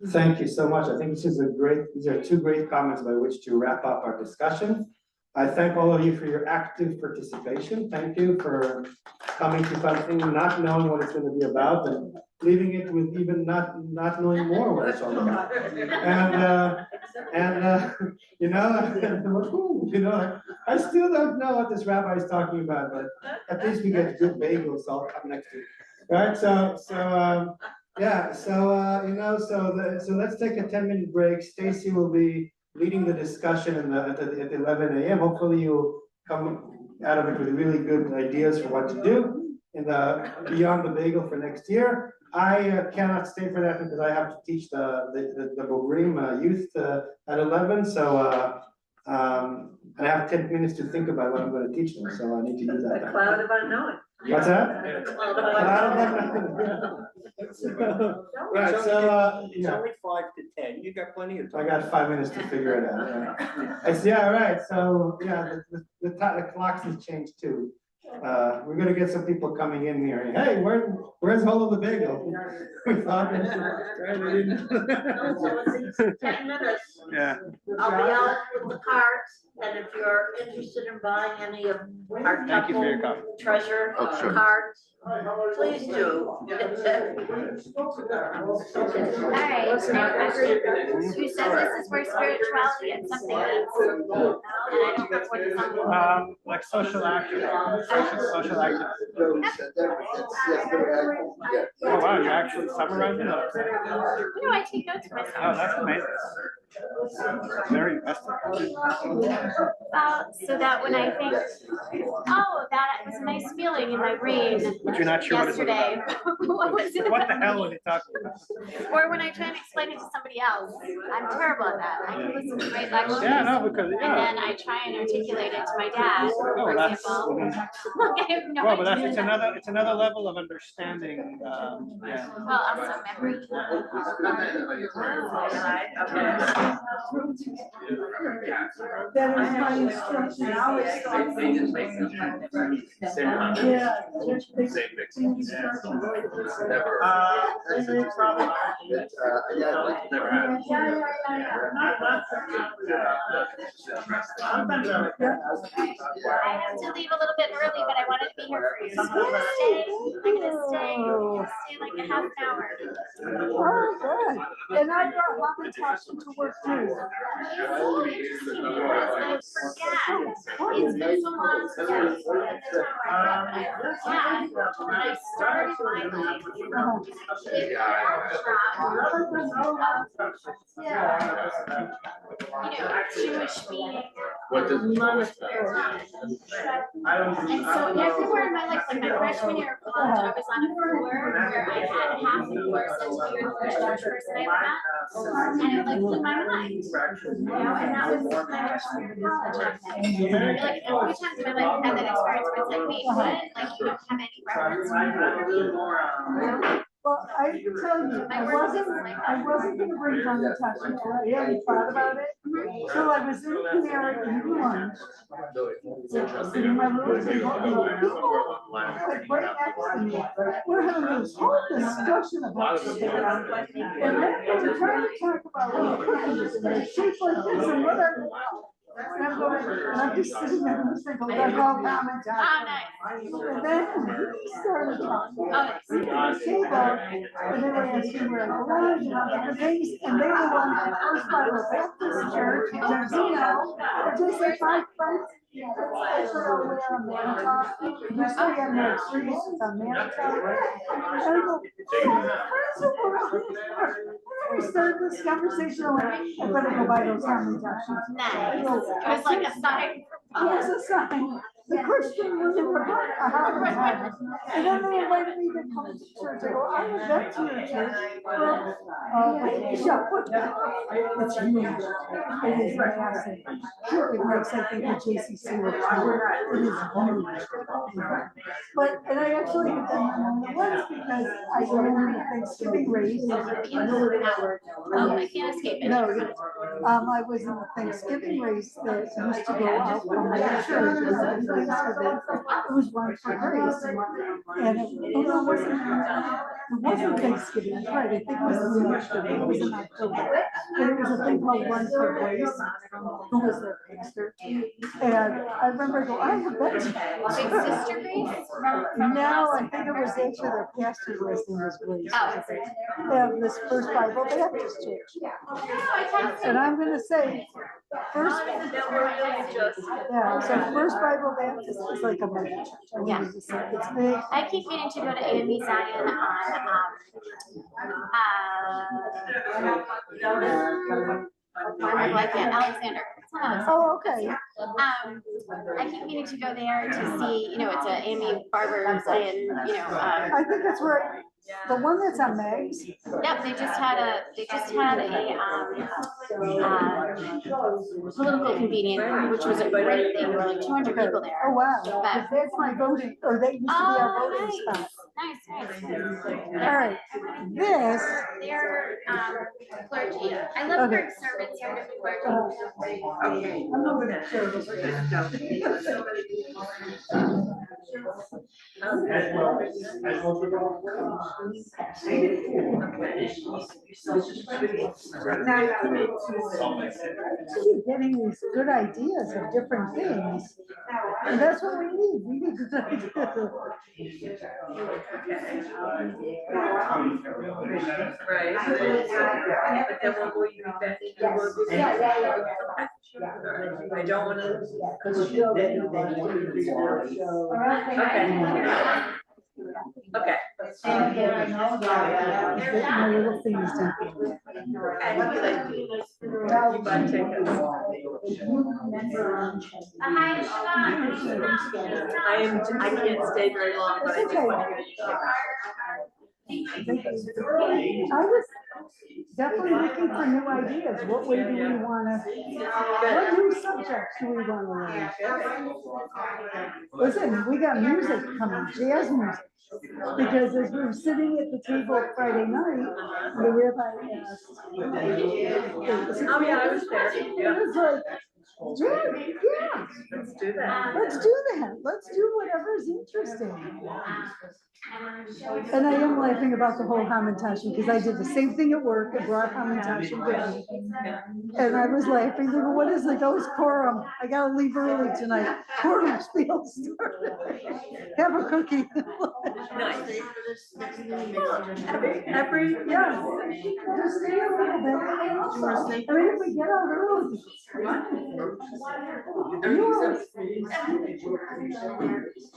Thank you so much. I think these are two great comments by which to wrap up our discussion. I thank all of you for your active participation. Thank you for coming to something, not knowing what it's going to be about, and leaving it with even not knowing more what it's all about. I still don't know what this rabbi is talking about, but at least we get good bagels, so I'll come next week. Right? So let's take a 10-minute break. Stacy will be leading the discussion at 11 a.m. Hopefully you'll come out of it with really good ideas for what to do in the beyond the bagel for next year. I cannot stay for that because I have to teach the Bogrim youth at 11. So and I have 10 minutes to think about what I'm going to teach them. So I need to use that. The cloud of unknowing. What's that? Right, so It's only 5 to 10, you got plenty of I time. got 5 minutes to figure it out. Yeah, right. So yeah, the clocks has changed too. We're gonna get some people coming in here. Hey, where's Hole of the Bagel? We thought. 10 minutes. Yeah. I'll be out with the cards, and if you're interested in buying any of our Thank you for your couple comment. treasure Oh, sure. cards, please do. All right, who says this is where spirituality and something meets? And I don't know what it's on. Like social activism. Social activism. Oh wow, you're actually summarizing that? You know, I take notes myself. Oh, that's amazing. Very impressive. So that when I think, oh, that was a nice feeling in my brain. But you're not sure yesterday. What was it? What the hell was he talking about? Or when I try and explain it to somebody else. I'm terrible at that. I can listen to great lectures. Yeah, no, because And then I try and articulate it to my dad, for that's. example. I have no Well, but idea. it's another level of understanding. Yeah. Well, also memory. That is my instruction. I always thought. I have to leave a little bit early, but I wanted to be here for you. So I'm gonna stay like a half an hour. Oh, good. And I brought Lapitasha to work too. I forget. It's been so long since I was in the town I forget when I started my life. Jewish being. And so everywhere in my life, like my freshman year of college, I was on a floor where I had half the course as you're the first Jewish person I ever met. And it like blew my mind. And that was my freshman year of college. Like a few times in my life I've had that experience where it's like, wait, what? Like you don't have any reference for Well, I tell you, I wasn't gonna bring Lapitasha today. I hadn't thought about it. So I was in Canary eating lunch. Sitting in my little table, and people like right next to me. We're having this whole discussion about shit. And then we're trying to talk about what cookies and shapes like this and what are. And I'm just sitting there and listening to that whole commentary. Oh, nice. And then he started talking. We got the table, and they were asking where I was, and all different things, and they were on the First Bible Baptist Church, in Encino, just like my friends. That's where I went on Manitowoc. Usually I'm at Streets, it's on Manitowoc. And I go, friends are around here. We started this conversation, I went, I better go buy those commentations. Nice. It was like a sign. Yes, a sign. The Christian was in a hard time. And then they invited me to come to church. I go, I have been to your church it's huge. It is massive. It makes, I think, a JCC look small. It is huge. But, and I actually have done that more than once because I go to the Thanksgiving race. Oh, I can't escape it. No, I was in the Thanksgiving race that used to go out from my church. It was run for grace. And it wasn't Thanksgiving, that's right. I think it was Thanksgiving. It was in October. And it was a thing called Run for Grace, who was their pastor. And I remember going, I have been to Sister Grace? No, I think it was actually their pastor's last name was Grace. And this First Bible Baptist Church. And I'm gonna say, First Bible Baptist is like a mega church. Yeah. It's big. I keep meaning to go to AME Zion on Alexander. Oh, okay. I keep meaning to go there to see, you know, it's a Amy Barber Zion, you know. I think that's right. The one that's on Meg's. Yep, they just had a political convening, which was a great thing. There were like 200 people there. Oh wow! But that's my voting, or they used to be our voting spot. Nice. All right, this. They're clergy. I love hearing sermons from different clergy. Okay, I'm over that. Keep getting these good ideas of different things, and that's what we need. We need good ideas. Right. But then we'll be back. I don't want to. Okay. My little things done. You might take us. I can't stay very long, but I just want to hear you. I was definitely looking for new ideas. What way do we want to, what new subjects do we want to learn? Listen, we got music coming, jazz music. Because as we were sitting at the table Friday night, the rabbi asked. Oh yeah, I was there. It was like, yeah. Let's do that. Let's do that. Let's do whatever's interesting. And I am laughing about the whole hamantashen because I did the same thing at work. I brought hamantashen with me. And I was laughing. They go, what is it? Oh, it's quorum. I gotta leave early tonight. Quorum spiel started. Have a cookie. Nice. Yeah. Just stay a little bit. I mean, if we get out early.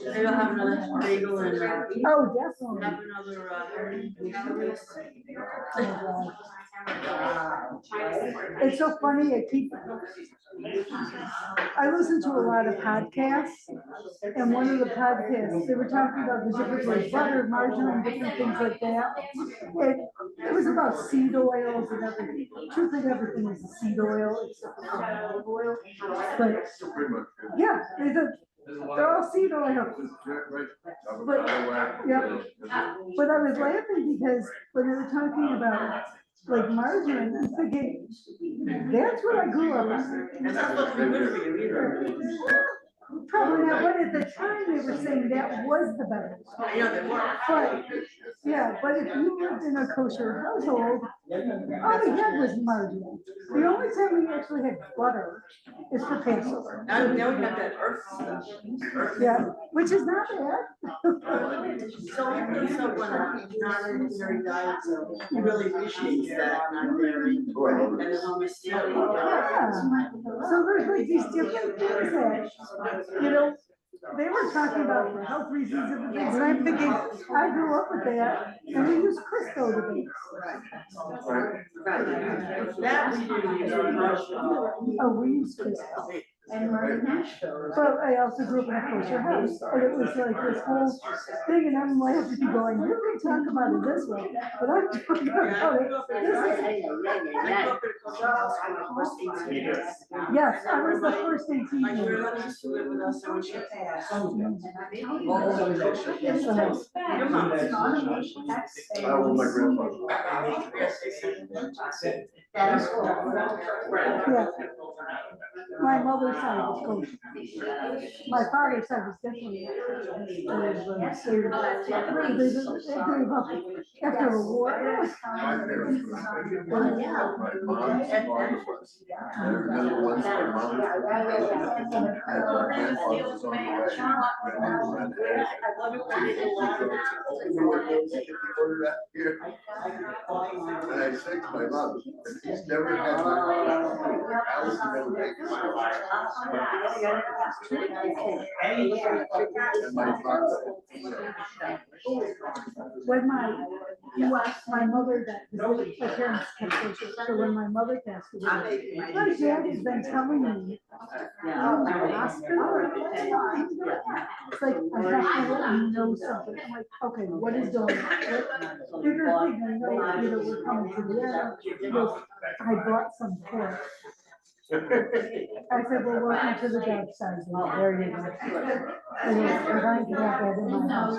Maybe I'll have another bagel and oh, definitely. have another It's so funny. I listen to a lot of podcasts, and one of the podcasts, they were talking about the difference like butter, margarine, different things like that. It was about seed oils and everything. Truthfully, everything is seed oil, except for olive oil. But yeah, they're all seed oil. But yeah, but I was laughing because when they were talking about like margarine, I'm thinking, that's what I grew up on. It's not supposed to be good for you either. Probably not, but at the time they were saying that was the better. I know they were. But, yeah, but if you lived in a kosher household, all we had was margarine. The only time we actually had butter is for Passover. Now we got that earth stuff. Yeah, which is not bad. So when not in dairy diet, so he really appreciates that, not dairy. And as long as still. Yeah, so there's like these different things that, you know, they were talking about for health reasons and things, and I'm thinking, I grew up with that, and we use Crisco to bake. That we do use very much. Oh, we use Crisco. But I also grew up in a kosher house, and it was like this whole thing, and I'm laughing going, you can talk about it this way, but I'm talking about it this way. Yes, I was the first 18 My years. grandmother used to live with us, so when she passed. Well, Your mom. My grandfather. yeah. My mother's side was kosher. My father's side was definitely. They gave up after the war. My parents were, my mom's father was, and another one's my mom. And my grandfather was on the way. And they were and I said to my mom, he's never had my Alice never made this. And my father. When my mother died, my parents kept kosher, so when my mother passed away, my dad has been telling me, I'm in the hospital. It's like, I have to let you know something. I'm like, okay, what is going on? What bigger thing, I know, we're coming to the end. Look, I brought some pork. I said, well, welcome to the dark side. There you go. And I can have that in my house.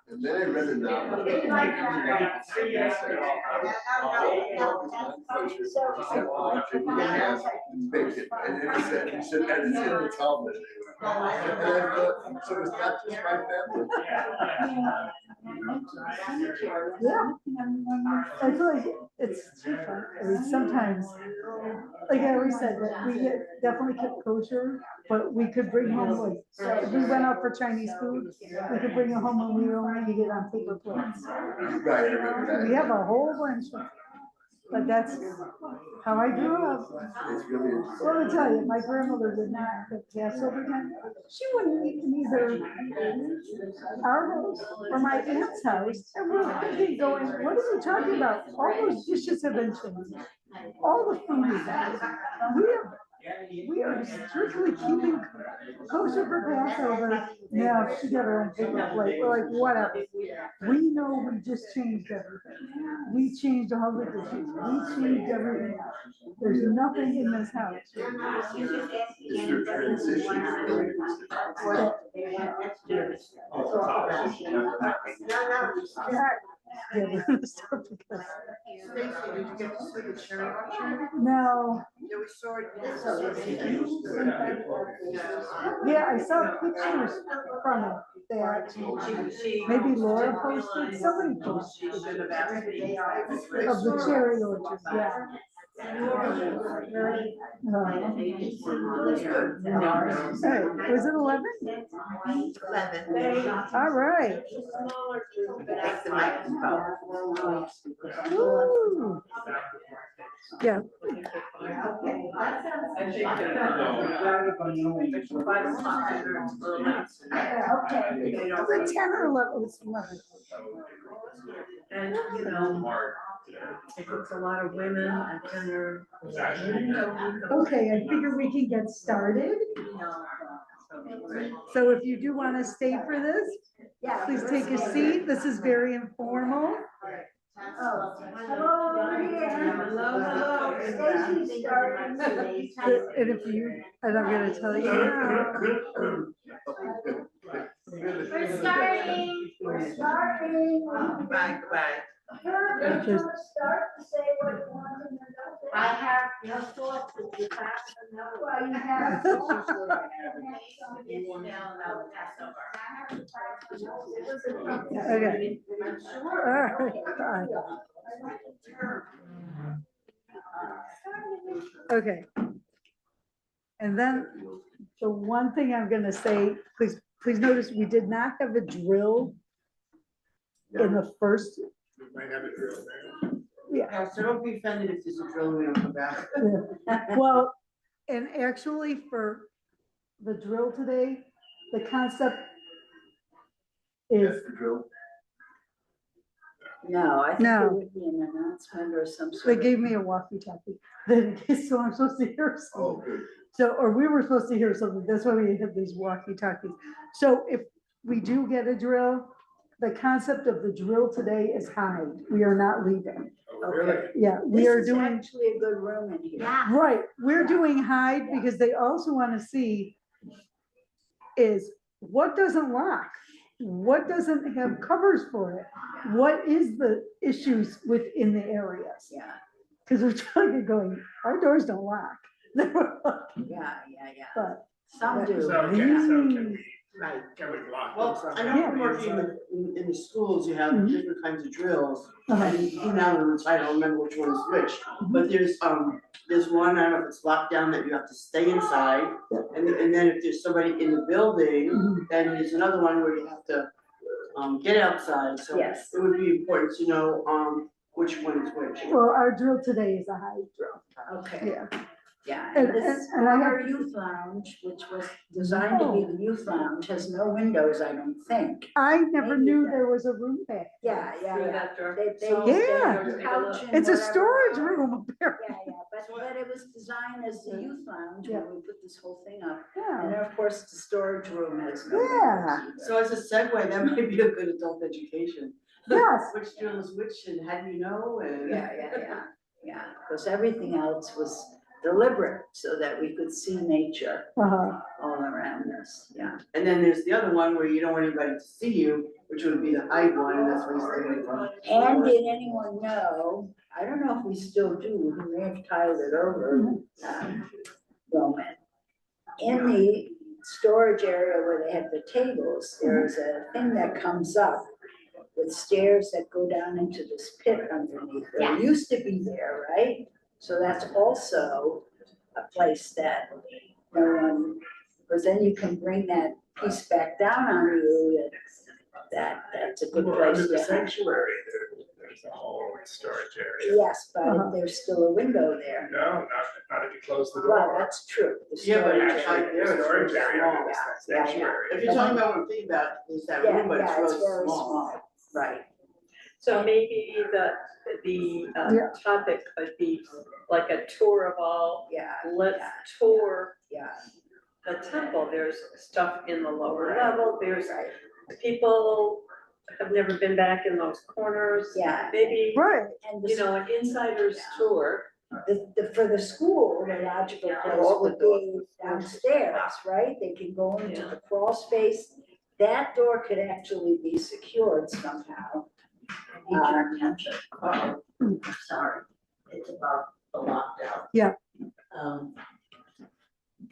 And then I read a novel. And it said, and it's in the Talmud. And I thought, so it's not just my family. Yeah, I feel like it's different. I mean, sometimes, like I always said, that we definitely kept kosher, but we could bring home, like, if we went out for Chinese food, we could bring it home and we were only eat it on paper plates. Right, I remember that. We have a whole bunch of, but that's how I grew up. It's really interesting. Well, I tell you, my grandmother would not cook Passover dinner. She wouldn't eat in either our house or my aunt's house. And we're thinking, going, what are we talking about? All those dishes have been changed. All the food is out. We are strictly keeping kosher for Passover. Now she got her own paper plate. We're like, whatever. We know we just changed everything. We changed all the dishes. We changed everything. There's nothing in this house. Is there transition? Yeah, we're gonna start because. No. Yeah, I saw pictures from it that maybe Laura posted, somebody posted of the cherry orchard, yeah. Hey, was it 11? 11. All right. Woo. Yeah. Okay. 10 or 11, it's 11. And, you know, it's a lot of women at dinner. Okay, I figure we can get started. So if you do want to stay for this, please take a seat. This is very informal. Hello, hello. Stacy's starting. And if you, and I'm going to tell you now. We're starting. We're starting. Bye, bye. I have no thoughts with the past and no. Well, you have. Okay. Okay. And then the one thing I'm gonna say, please notice, we did not have a drill in the first. Yeah, so don't be offended if there's a drill, we don't come back. Well, and actually for the drill today, the concept is. The drill. No, I think No. it would be an announcement or some They sort of. gave me a walkie-talkie, so I'm supposed to hear something. Oh, good. So, or we were supposed to hear something, that's why we had these walkie-talkies. So if we do get a drill, the concept of the drill today is hide, we are not leaving. Okay. Yeah, we are This is doing, actually a good room in here. Yeah. right, we're Yeah. doing hide Yeah. because they also want to see is what doesn't lock? What doesn't have covers for it? What is the issues within the areas? Yeah, Because we're trying to going, our doors don't lock. yeah. But Some do. Right. Well, I know from working in the schools, you have different kinds of drills. And now I don't remember which one is which, but there's one, I don't know if it's locked down that you have to stay inside. And then if there's somebody in the building, then there's another one where you have to get outside. So Yes. it would be important to know which one is which. Well, our drill today is a hide drill. Okay. Yeah. Yeah, And- and this and I have- former youth lounge, which was designed to be the youth lounge, has no windows, I don't think. I never Maybe knew that- there was a room back. Yeah. Through that door. They used to Yeah. have a couch and It's a whatever. storage room apparently. Yeah, but it was designed as the youth lounge when we put this whole thing up. And Yeah. then, of course, the storage room has no Yeah. windows either. So as a segue, that might be a good adult education. Yes. Which drill is which and how do you know and. Yeah, because everything else was deliberate so that we could see nature Uh-huh. all around us, yeah. And then there's the other one where you don't want anybody to see you, which would be the hide one, and that's what you stay away from. And did anyone know, I don't know if we still do, we may have tiled it over, Roman. In the storage area where they have the tables, there's a thing that comes up with stairs that go down into this pit underneath. Yeah. It used to be there, right? So that's also a place that no one, because then you can bring that piece back down on you, that's a good place to. sanctuary, there's a whole storage area. Yes, but there's still a window there. No, not if you close the Well, door. that's true. The Yeah, but storage inside area. there, it's Storage very area, small. it's Yeah, sanctuary. If you're talking about what I'm thinking about, is that room, but it's really very small. Right. So maybe the Yeah. topic could be like a tour of all, Yeah. let's tour Yeah. the temple. There's stuff in the lower Level, level, there's right. people have never been back in those corners. Yeah. Maybe, Right. And you know, an insider's tour. for the school, the logical place would be downstairs, right? They can go into the crawl space. That door could actually be secured somehow. Sorry, it's about the lockdown. Yeah. Um,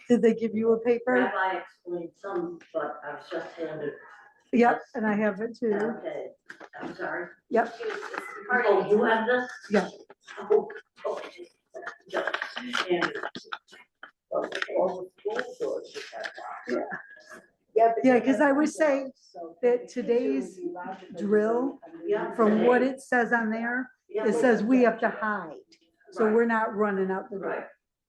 Did they give you a paper? Rabbi explained some, but I was just handed. Yep, and I have it too. Okay, I'm sorry. Yep. Oh, you have this? Yeah. Oh, okay. Just handed. All the school doors should have that. Yeah. Yeah, because I was saying that today's drill, from what it says on there, it says we have to hide. So we're not running out the door.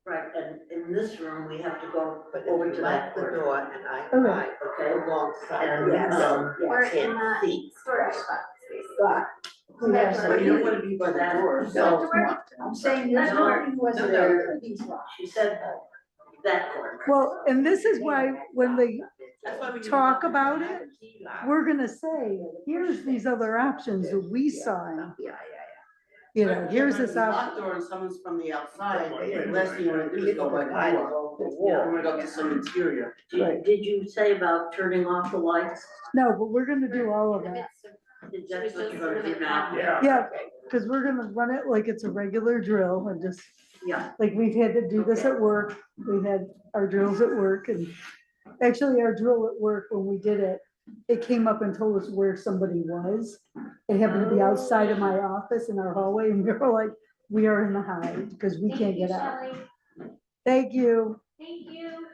Right, and in this room, we have to go over to that door and I Okay. hide, okay, alongside. And, Yes, We're yes. in the see. storage spot. But we have some. But you don't wanna be by the door, so. I'm saying this morning was No, no. there, these locks. She said that corner. Well, and this is why when they That's why we talk about it, we're gonna say, here's these other options that we saw. Yeah. You know, here's this Locked option. door and someone's from the outside, the last thing you wanna do is go by the door. You wanna go to some interior. Right. Did you say about turning off the lights? No, but we're gonna do all of that. That's what you're gonna do now? Yeah, because we're gonna run it like it's a regular drill and just, Yeah. like, we've had to do this at work. We had our drills at work, and actually our drill at work, when we did it, it came up and told us where somebody was. It happened to be outside of my office in our hallway, and we were like, we are in the hide because we can't get out. Thank you. Thank you.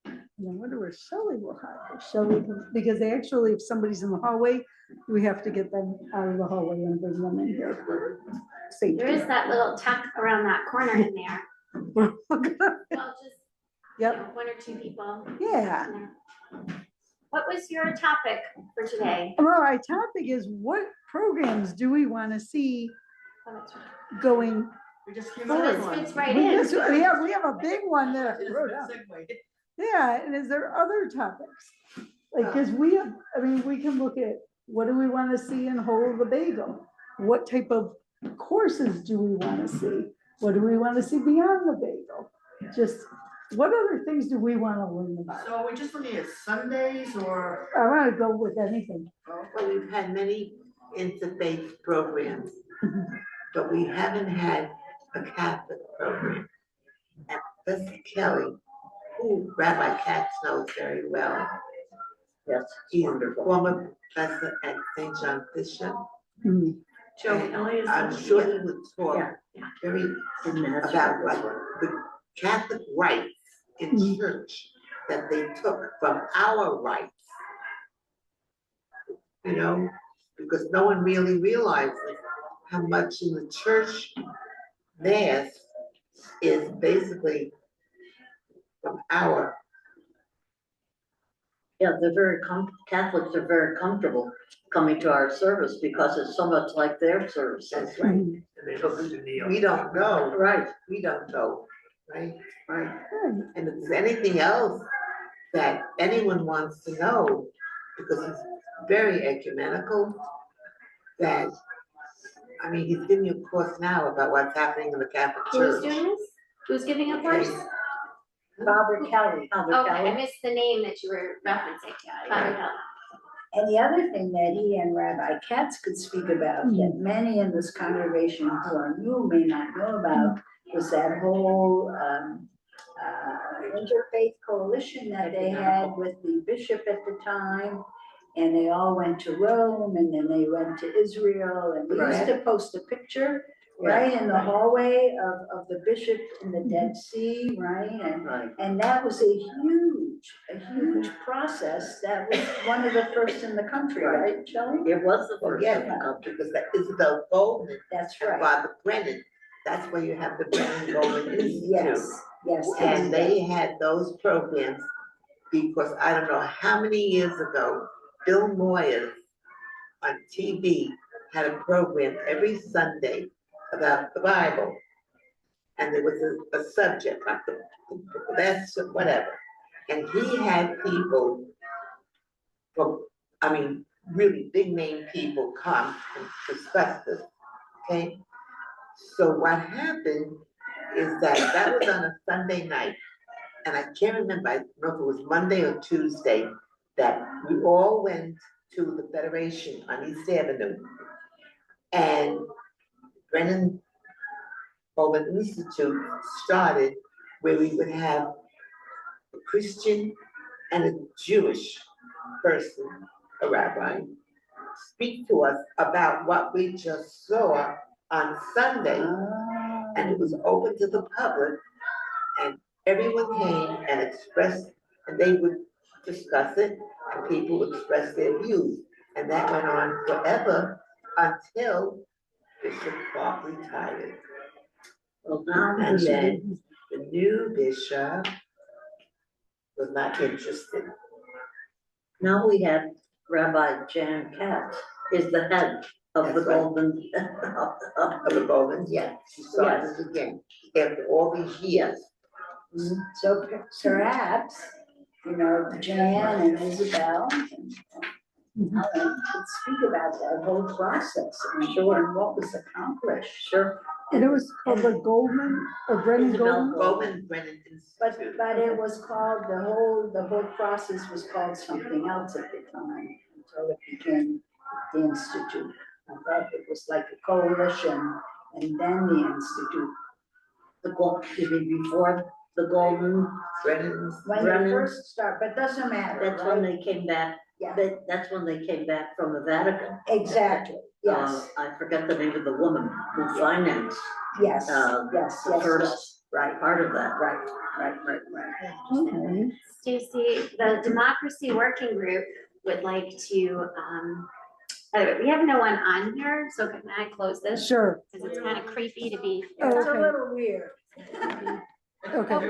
And I wonder where Shelley will hide. Shelley, because they actually, if somebody's in the hallway, we have to get them out of the hallway and bring them in here for safety. There is that little tuck around that corner in there. Well, just, Yep. you know, one or two people. Yeah. What was your topic for today? Well, our topic is, what programs do we want to see going We just came Well, up with this one. fits right We in. just- Yeah, we have a big one there. Yeah, and is there other topics? Like, cause we have, I mean, we can look at, what do we want to see in Whole of the Bagel? What type of courses do we want to see? What do we want to see beyond the bagel? Just, what other things do we want to learn about? So are we just looking at Sundays or? I want to go with anything. Well, we've had many interfaith programs, but we haven't had a Catholic program. And Professor Kelly, who Rabbi Katz knows very well. Yes. He's a former professor at St. John Bishop. Joe And Kelly is. I'm sure he would talk very about like the Catholic rights in church that they took from our rights. You know, because no one really realizes how much in the church mass is basically from our. Yeah, they're very Catholics are very comfortable coming to our service because it's so much like their service. That's right. We don't know. Right. We don't know, right? Right. And if there's anything else that anyone wants to know, because he's very ecumenical, that, I mean, he's giving you a course now about what's happening in the Catholic Who's Church. doing this? Who's giving a course? Father Kelly. Okay, I missed the name that you were referencing. Father Kelly. And the other thing that he and Rabbi Katz could speak about, that many in this congregation who are new may not know about, was that whole interfaith coalition that they had with the bishop at the time. And they all went to Rome, and then they went to Israel, and we used to post a picture, right, in the hallway of the bishop in the Dead Sea, right? And that was a huge process. That was one of the first in the country, right, Shelley? It was the first in the country, because that Isabel Goldman. That's and right. Father Brennan, that's where you have the Brennan Goldman Institute. Yes. And they had those programs because I don't know how many years ago, Bill Moyers on TV had a program every Sunday about the Bible. And there was a subject, like the that's whatever. And he had people from, I mean, really big name people come and discuss this, okay? So what happened is that was on a Sunday night. And I can't remember, I don't know if it was Monday or Tuesday, that we all went to the Federation on East Avenue. And Brennan Goldman Institute started where we would have a Christian and a Jewish person, a rabbi, speak to us about what we just saw on Sunday. And it was open to the public, and everyone came and expressed, and they would discuss it, and people would express their views. And that went on forever until Bishop Clark retired. And then the new bishop was not interested. Now we have Rabbi Jan Katz is the head of the Golden. Of the Golden, yeah. She started this again after all these years. So perhaps, you know, Jan and Isabel and could speak about that whole process and what was accomplished. Sure. And it was called the Goldman or Brennan Goldman? Goldman Brennan Institute. But it was called, the whole process was called something else at the time, until it became the Institute. I thought it was like a coalition and then the Institute. Before the Golden, when they first start, but doesn't matter. That's when right? they came back, Yeah, that's when they came back from the Vatican. exactly, yes, I forget the name of the woman who financed, yes, yes, yes, the yes, first right, part of that. right. Okay. Stacy, the Democracy Working Group would like to, by the way, we have no one on here, so can I close this? Sure. Because it's kind of creepy to be. It's a Okay. little weird. Okay.